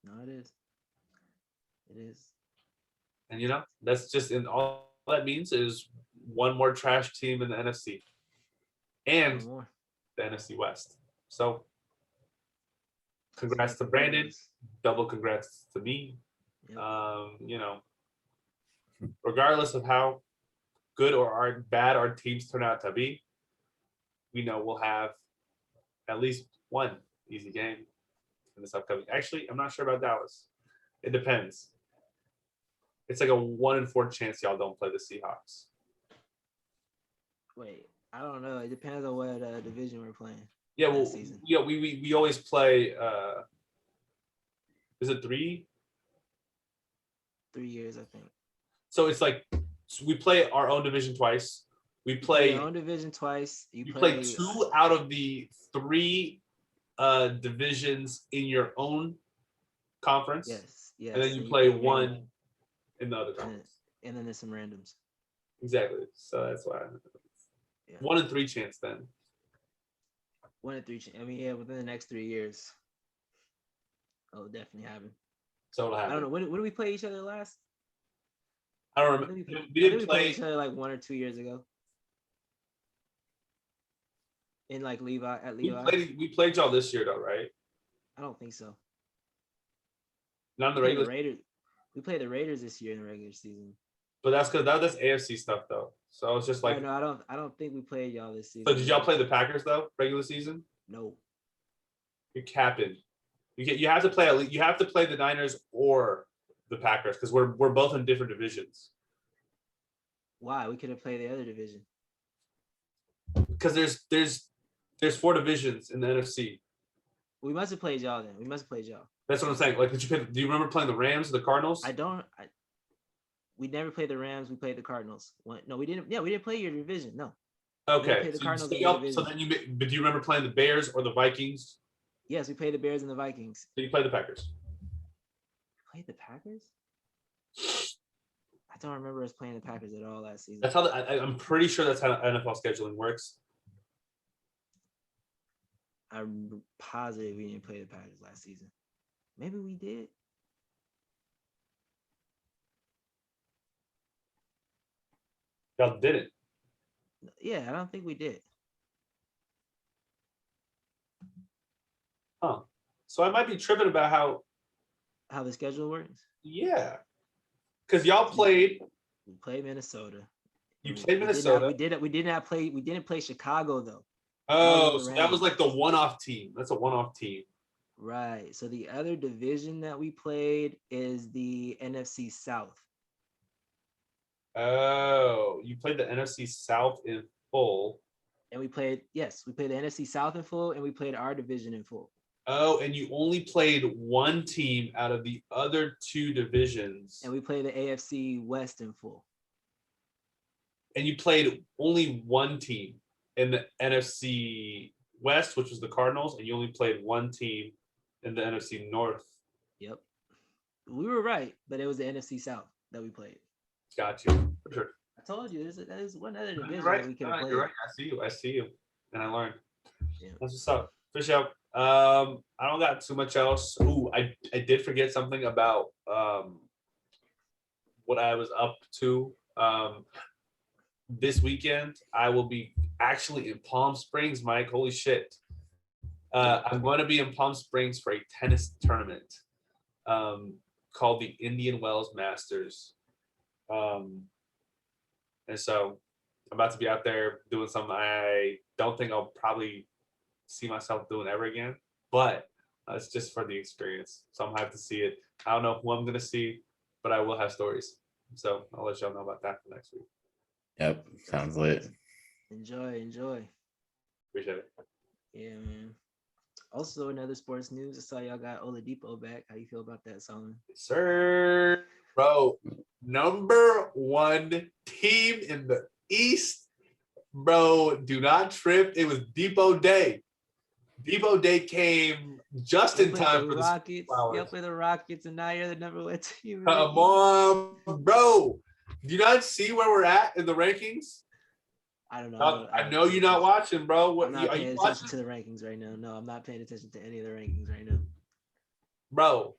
No, it is. It is. And that's just in all that means is one more trash team in the NFC and One more. the NFC West. So congrats to Brandon. Double congrats to me. Yep. Regardless of how good or bad our teams turn out to be, we know we'll have at least one easy game in this upcoming. Actually, I'm not sure about Dallas. It depends. It's like a 1 in 4 chance y'all don't play the Seahawks. Wait, I don't know. It depends on what division we're playing. Yeah, well, season. yeah, we always play. Is it 3? 3 years, I think. So it's like we play our own division twice. We play your own division twice. You play 2 out of the 3 divisions in your own conference. Yes. And then you play 1 in the other conference. And then there's some randoms. Exactly. So that's why. Yeah. 1 in 3 chance then. 1 in 3. I mean, yeah, within the next 3 years. Oh, definitely happen. So it'll happen. I don't know. When did we play each other last? I don't remember. We didn't play each other like 1 or 2 years ago. In like Levi at Levi. We played y'all this year though, right? I don't think so. Not in the regular. Raiders. We played the Raiders this year in the regular season. But that's because that's AFC stuff though. So it's just like. No, I don't think we played y'all this season. So did y'all play the Packers though, regular season? No. You're capping. You have to play the Niners or the Packers because we're both in different divisions. Why? We could have played the other division. Because there's 4 divisions in the NFC. We must have played y'all then. That's what I'm saying. Like, do you remember playing the Rams or the Cardinals? I don't. We never played the Rams. We played the Cardinals. No, we didn't. Yeah, we didn't play your division. No. Okay. But do you remember playing the Bears or the Vikings? Yes, we played the Bears and the Vikings. Did you play the Packers? Played the Packers? I don't remember us playing the Packers at all last season. That's how I'm pretty sure that's how NFL scheduling works. I'm positive we didn't play the Packers last season. Maybe we did. Y'all didn't. Yeah, I don't think we did. Huh. So I might be tripping about how the schedule works. Yeah. Because y'all played. We played Minnesota. You played We Minnesota. We didn't play Chicago though. Oh, the so that was Rams. like the one-off team. That's a one-off team. Right. So the other division that we played is the NFC South. Oh, you played the NFC South in full. And we played the NFC South in full, and we played our division in full. Oh, and you only played one team out of the other two divisions. And we played the AFC West in full. And you played only one team in the NFC West, which was the Cardinals, and you only played one team in the NFC North. Yep. We were right, but it was the NFC South that we played. Got you. For sure. I told you there's one other division You're right. that we could have played. You're right. I see you. And I learned. Yeah. That's what's up. Fish out. I don't got too much else. Ooh, I did forget something about what I was up to. This weekend, I will be actually in Palm Springs, Mike. Holy shit. I'm going to be in Palm Springs for a tennis tournament called the Indian Wells Masters. And so I'm about to be out there doing something I don't think I'll probably see myself doing ever again, but it's just for the experience. So I'm hyped to see it. I don't know who I'm going to see, but I will have stories. So I'll let y'all know about that for next week. Yep, sounds lit. Enjoy. Appreciate it. Yeah, man. Also, another sports news. I saw y'all got Oladipo back. How you feel about that, Solomon? Sir, bro, number one team in the East. Bro, do not trip. It was Depot Day. Depot Day came just in time for the Rockets. You play the Rockets, and now you're the number one team. Come on, bro. Do you not see where we're at in the rankings? I don't know. I know you're not watching, bro. What I'm not are paying you attention watching? to the rankings right now. No, I'm not paying attention to any of the rankings right now. Bro,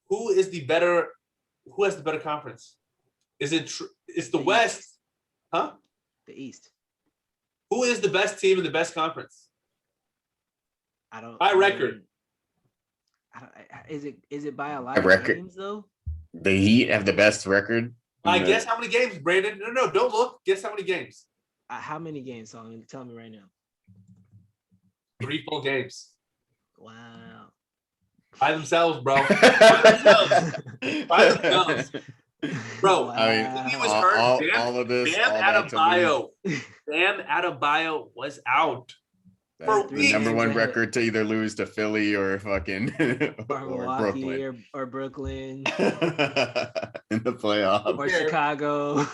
who has the better conference? Is it it's the West? East. Huh? The East. Who is the best team in the best conference? By record. Is it by a lot of record. games though? The Heat have the best record. Guess how many games, Brandon? No, don't look. Guess how many games? How many games, Solomon? Tell me right now. 3 full games. Wow. By themselves, bro. By themselves. Bro, wow. I mean, he was hurt. all of this. Bam Adebayo was out. For the number one record to either lose to Philly or fucking or Brooklyn or Brooklyn in the playoffs or Chicago.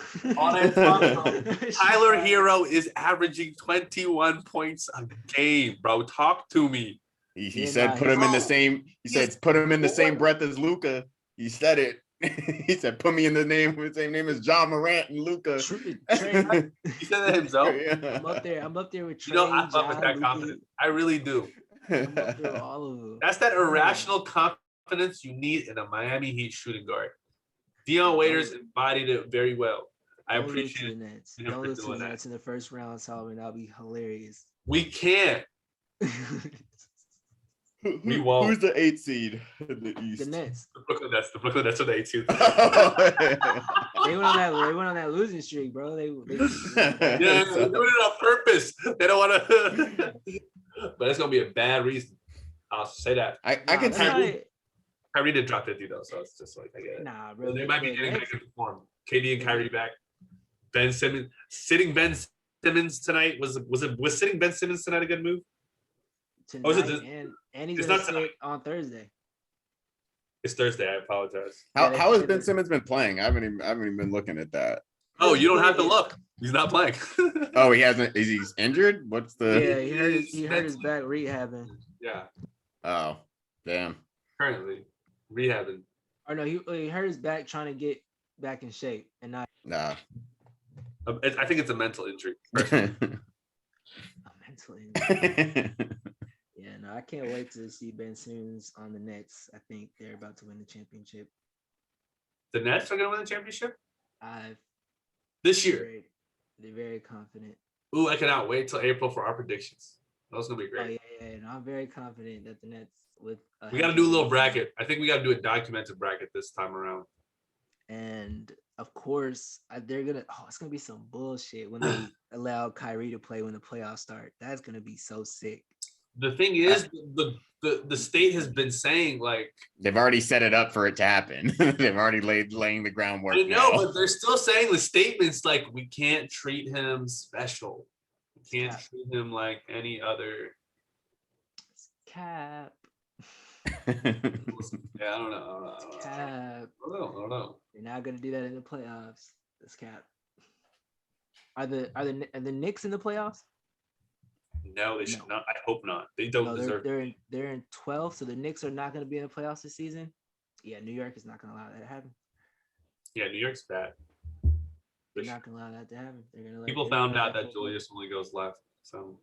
Tyler Hero is averaging 21 points a game, bro. Talk to me. He said put him in the same. He said put him in the same breath as Luka. He said it. He said, "Put me in the same name as John Morant and Luka." He said that himself. Yeah. I'm up there with Trey. I fuck with that confidence. I really do. I'm up there with all of them. That's that irrational confidence you need in a Miami Heat shooting guard. Dion Waiters embodied it very well. I appreciate it. Don't lose to the Nets in the first round, Solomon. That'll be hilarious. We can't. We won't. Who's the 8th seed in the East? The Nets. The Brooklyn Nets are the 8th seed. They went on that losing streak, bro. They're doing it on purpose. They don't want to. But it's gonna be a bad reason. I'll say that. I can tell. Kyrie did drop 50 though, so it's just like I get it. Nah, bro. They might be getting back into form. KD and Kyrie back. Ben Simmons sitting Ben Simmons tonight was sitting Ben Simmons tonight a good move? Tonight, and he's gonna sit on Thursday. It's Thursday. I apologize. How has Ben Simmons been playing? I haven't even been looking at that. Oh, you don't have to look. He's not playing. Oh, he hasn't. Is he injured? What's the? Yeah, he hurt his back rehabbing. Yeah. Oh, damn. Currently rehabbing. Or no, he hurt his back trying to get back in shape, and not. Nah. I think it's a mental injury. A mental injury. Yeah, no, I can't wait to see Ben Simmons on the Nets. I think they're about to win the championship. The Nets are going to win the championship? This year. They're very confident. Ooh, I cannot wait till April for our predictions. That's going to be great. Oh, yeah. No, I'm very confident that the Nets with. We got to do a little bracket. I think we got to do a documented bracket this time around. And of course, they're gonna. Oh, it's gonna be some bullshit when they allow Kyrie to play when the playoffs start. That's gonna be so sick. The thing is, the state has been saying like They've already set it up for it to happen. They've already laying the groundwork. I know, now. but they're still saying the statements like we can't treat him special. We can't treat him like any other. Cap. Yeah, I don't know. Cap. I don't know. You're not gonna do that in the playoffs. This cap. Are the Knicks in the playoffs? No, they should not. I hope not. They don't deserve. They're in 12th, so the Knicks are not gonna be in the playoffs this season. Yeah, New York is not gonna allow that to happen. Yeah, New York's bad. They're not gonna allow that to happen. They're gonna let people found out that Julius only goes left, so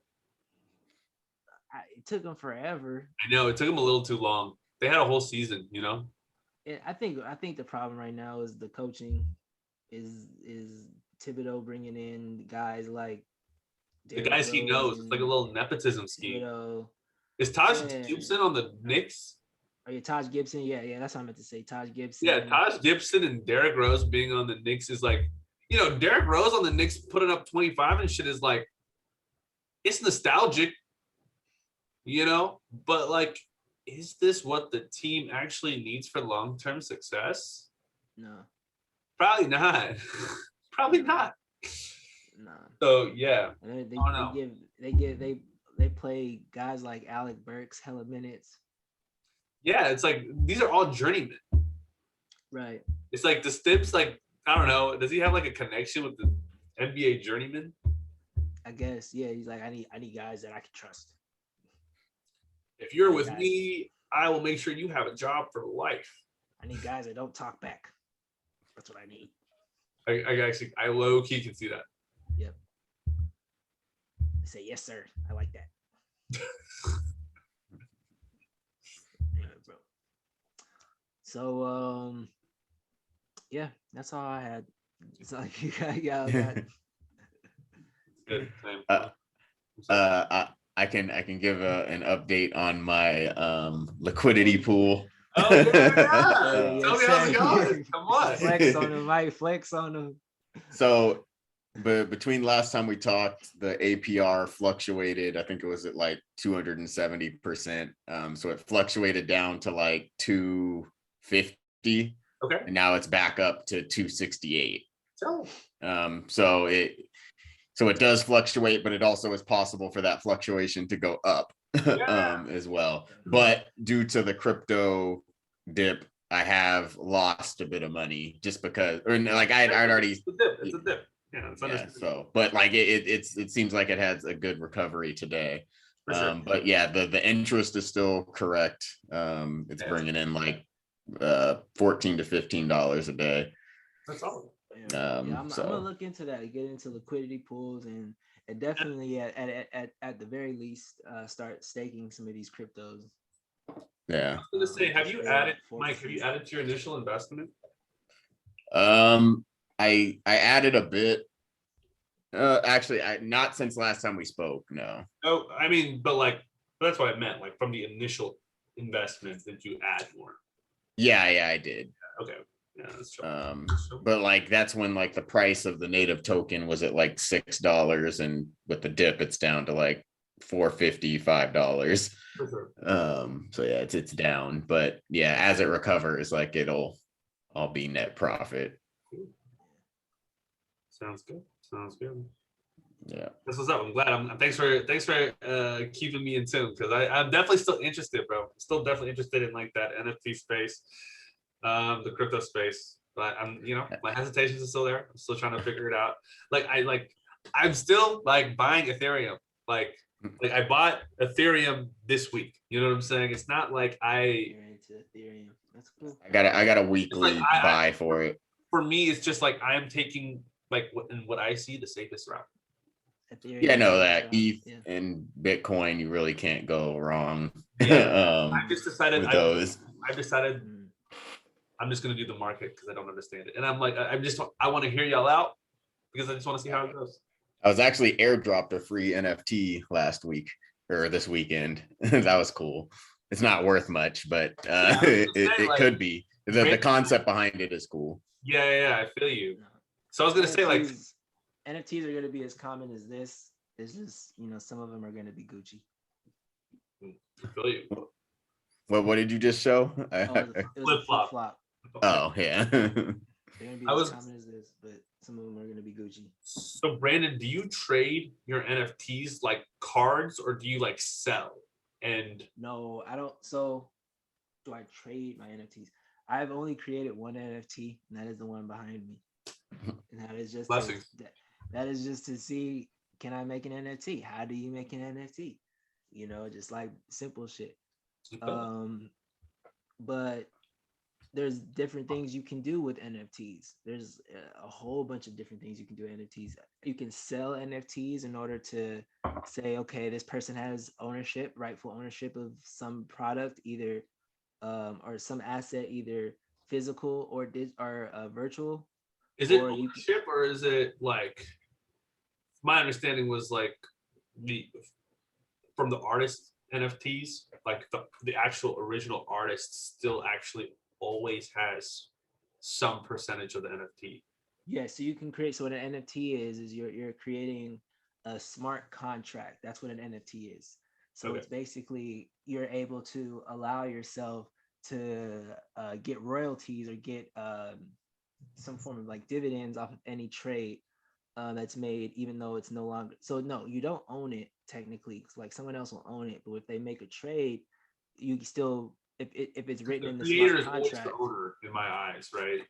it took them forever. I know it took them a little too long. They had a whole season, you know. I think the problem right now is the coaching. Is Thibodeau bringing in guys like the guys he knows? It's like a little nepotism scheme. Thibodeau. Is Taj Gibson on the Knicks? Oh yeah, Taj Gibson. Yeah, that's what I meant to say. Taj Gibson. Yeah, Taj Gibson and Derrick Rose being on the Knicks is like, you know, Derrick Rose on the Knicks putting up 25 and shit is like, it's nostalgic, you know, but like, is this what the team actually needs for long-term success? No. Probably not. Probably not. No. So yeah. They play guys like Alec Burks hella minutes. Yeah, it's like these are all journeymen. Right. It's like the Stips, like, I don't know, does he have like a connection with the NBA journeyman? I guess, yeah. He's like, I need guys that I can trust. If you're with me, I will make sure you have a job for life. I need guys that don't talk back. That's what I need. I low key can see that. Yep. I say yes, sir. I like that. Yeah, bro. So yeah, that's all I had. It's like you got Good. I can give an update on my liquidity pool. Oh yeah. Tell me how's it going. Come on. Flex on them, Mike. Flex on them. So but between last time we talked, the APR fluctuated. I think it was at like 270%. So it fluctuated down to like 250. Okay. And now it's back up to 268. So so it does fluctuate, but it also is possible for that fluctuation to go up as well. But due to the crypto dip, I have lost a bit of money just because, or like I'd already. It's a dip. Yeah, so, but like it seems like it has a good recovery today. Sure. But yeah, the interest is still correct. It's bringing in like $14 to $15 a day. That's all. I'm gonna look into that and get into liquidity pools and definitely at the very least start staking some of these cryptos. Yeah. I was gonna say, have you added, Mike? Have you added to your initial investment? I added a bit. Actually, not since last time we spoke. No. Oh, I mean, but like that's what I meant. Like from the initial investment, did you add more? Yeah, I did. Okay. Yeah, that's true. But like that's when like the price of the native token was at like $6, and with the dip, it's down to like $4.50, $5. For sure. So yeah, it's down, but yeah, as it recovers, like it'll all be net profit. Cool. Sounds good. Yeah, this was up. I'm glad. Thanks for keeping me in tune, because I'm definitely still interested, bro. Still definitely interested in like that NFT space, the crypto space. But my hesitations are still there. I'm still trying to figure it out. I'm still like buying Ethereum. Like I bought Ethereum this week. You know what I'm saying? It's not like You're into Ethereum. That's cool. I got a weekly buy for it. For me, it's just like I'm taking like what I see the safest route. Ethereum, yeah, no, that ETH and Bitcoin, you really can't go wrong. Yeah, I just decided with those. I've decided I'm just gonna do the market because I don't understand it, and I'm like I want to hear y'all out because I just want to see how it goes. I was actually airdropped a free NFT last week or this weekend. That was cool. It's not worth much, but it could be. The concept behind it is cool. Yeah, I feel you. You know, So I was gonna say like, NFTs are gonna be as common as this. It's just, some of them are gonna be Gucci. I feel you. What did you just show? Oh, it was a Flip flip flop. flop. Oh yeah. They're gonna be I as was common as this, but some of them are gonna be Gucci. So Brandon, do you trade your NFTs like cards or do you like sell? And No, I don't. So, do I trade my NFTs? I've only created one NFT, and that is the one behind me. And blessings. that is just to see, can I make an NFT? How do you make an NFT? Just like simple shit. But there's different things you can do with NFTs. There's a whole bunch of different things you can do with NFTs. You can sell NFTs in order to say, okay, this person has rightful ownership of some product, either or some asset, either physical or virtual. Is it Or you can, ownership or is it like my understanding was like the from the artist NFTs, like the actual original artist still actually always has some percentage of the NFT. yeah, so you can create. So what an NFT is you're creating a smart contract. That's what an NFT is. So Okay. it's basically you're able to allow yourself to get royalties or get some form of like dividends off of any trade that's made, even though it's no longer. So no, you don't own it technically. Like someone else will own it, but if they make a trade, you still, if it's written The in the creator smart is always the contract. owner in my eyes, right?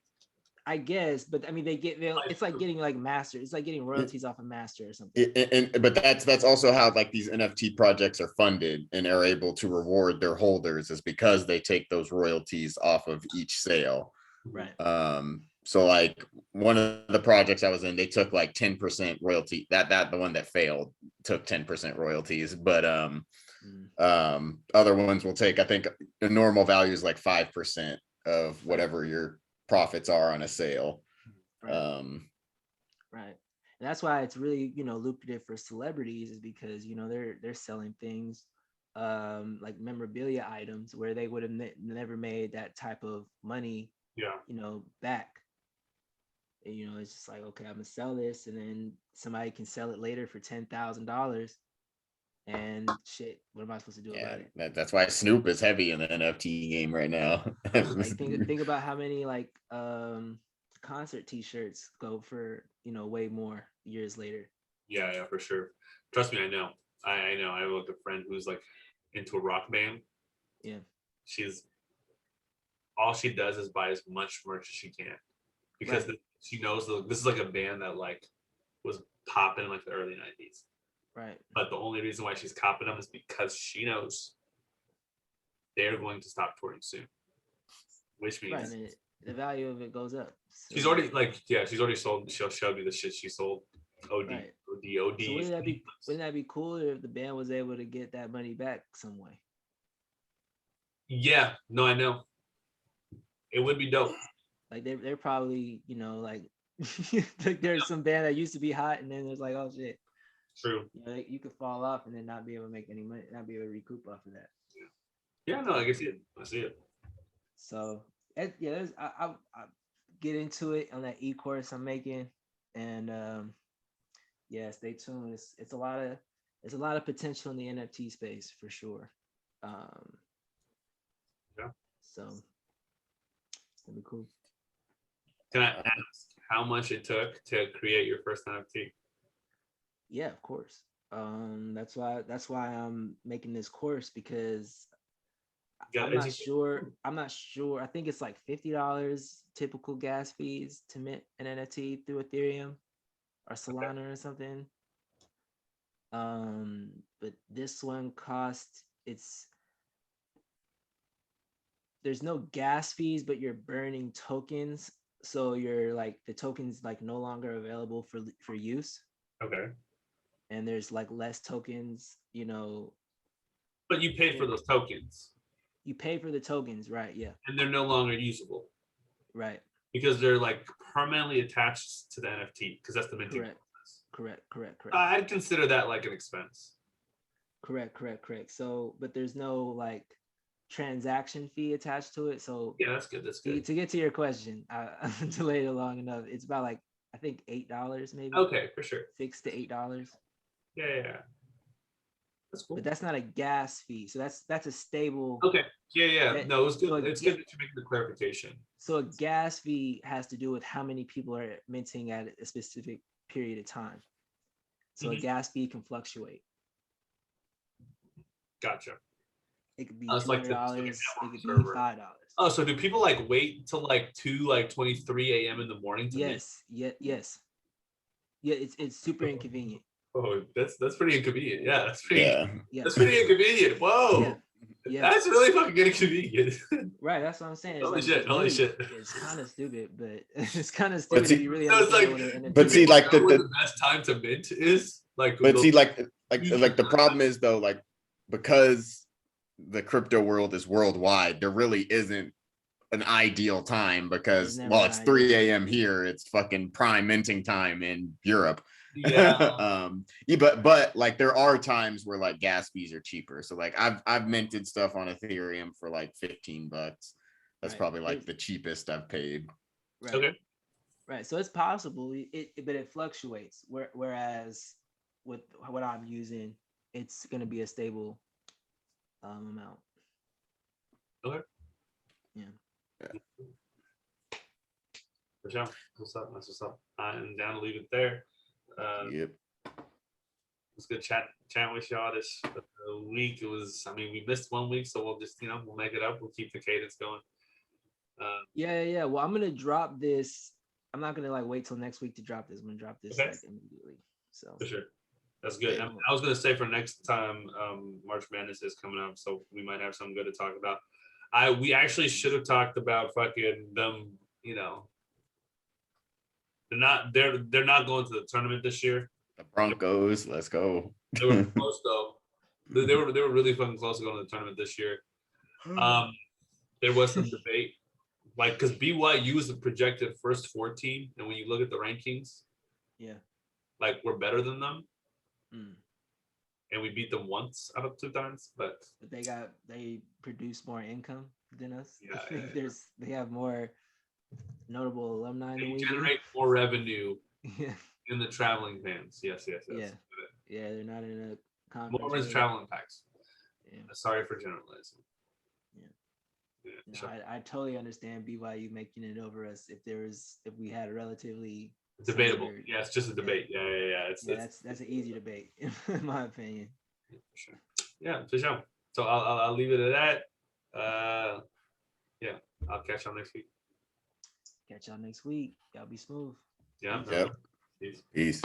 I guess, but I mean, it's like getting like master. It's like getting royalties off a master or something. But that's also how like these NFT projects are funded and are able to reward their holders, is because they take those royalties off of each sale. Right. So like one of the projects I was in, they took like 10% royalty. That the one that failed took 10% royalties, but other ones will take, I think the normal value is like 5% of whatever your profits are on a sale. Right. Right. And that's why it's really, lucrative for celebrities, is because, they're selling things like memorabilia items where they would have never made that type of money, Yeah. back. And, it's just like, okay, I'm gonna sell this, and then somebody can sell it later for $10,000. And shit, what am I supposed to do about it? That's why Snoop is heavy in the NFT game right now. Like think about how many like concert t-shirts go for, way more years later. Yeah, for sure. Trust me, I know. I know. I have like a friend who's like into a rock band. Yeah. She's all she does is buy as much merch as she can because Right. she knows this is like a band that like was popping in like the early 90s. Right. But the only reason why she's copping them is because she knows they're going to stop touring soon, which Right. means And the value of it goes up. So, she's already she's already sold. She'll show me the shit she sold. OD, right. OD. So wouldn't that be cooler if the band was able to get that money back some way? Yeah, no, I know. It would be dope. Like they're probably, like like there's some band that used to be hot, and then there's like, oh shit. True. You could fall off and then not be able to make any money, not be able to recoup off of that. Yeah, no, I can see it. I see it. So yeah, there's I get into it on that e-course I'm making, and yeah, stay tuned. It's a lot of potential in the NFT space for sure. Yeah. So it's gonna be cool. Can I ask how much it took to create your first NFT? Yeah, of course. That's why I'm making this course, because I'm not sure. I think it's like $50 typical gas fees to mint an NFT through Ethereum or Solana or something. But this one there's no gas fees, but you're burning tokens. So you're like, the tokens like no longer available for use. Okay. And there's like less tokens, But you paid for those tokens. You pay for the tokens, right? Yeah. And they're no longer usable. Right. Because they're like permanently attached to the NFT, because that's the minting process. Correct. I'd consider that like an expense. Correct. So, but there's no like transaction fee attached to it. So Yeah, that's good. That's good. to get to your question, I delayed it long enough. It's about like I think $8 maybe. Okay, for sure. $6 to $8. Yeah. That's cool. But that's not a gas fee. So that's a stable. Okay. Yeah. No, it was good. So It's good that you make the clarification. So a gas fee has to do with how many people are minting at a specific period of time. So a gas fee can fluctuate. Gotcha. It could be It's like $200. It could server. be $5. Oh, so do people like wait till like 23 a.m. in the morning to mint? Yes. Yeah, it's super inconvenient. Oh, that's pretty inconvenient. Yeah, that's pretty. Yeah. That's pretty inconvenient. Whoa. Yeah. That's really fucking inconvenient. Right, that's what I'm saying. Holy shit. It's kind of stupid, but it's kind of stupid if you really So it's understand like, but see, like the best time to mint is like. But see, like the problem is though, like because the crypto world is worldwide, there really isn't an ideal time because it's 3 a.m. here, it's fucking prime minting time in Europe. Yeah. But like there are times where like gas fees are cheaper. So like I've minted stuff on Ethereum for like $15. That's probably like the cheapest I've paid. Right. Okay. Right. So it's possible, but it fluctuates. Whereas with what I'm using, it's going to be a stable amount. Okay. Yeah. For sure. That's what's up. I'm down to leave it there. Yep. It's good chat with y'all this week. It was, we missed 1 week, so we'll just, we'll make it up. We'll keep the cadence going. Yeah. Well, I'm gonna drop this. I'm not gonna like wait till next week to drop this. I'm gonna drop this like immediately. So for sure. That's good. Yeah. I was gonna say for next time, March Madness is coming up, so we might have something good to talk about. We actually should have talked about fucking them, they're not going to the tournament this year. The Broncos, let's go. They were close though. They were really fucking close to going to the tournament this year. There was some debate, like because BYU is the projected first 4 team, and when you look at the rankings, like we're better than them, and we beat them once out of 2 times, but they produce more income than us. Yeah. They have more notable alumni than we generate more revenue in the traveling fans. Yes. Yeah, they're not in a conference. Mormons traveling packs. Yeah. Sorry for generalizing. No, I totally understand BYU making it over us if we had a relatively debatable. Yeah, it's just a debate. Yeah. That's an easy debate in my opinion. Yeah, for sure. Yeah, for sure. So I'll leave it at that. Yeah, I'll catch y'all next week. Catch y'all next week. Y'all be smooth. Yeah. Yep. Peace. Peace.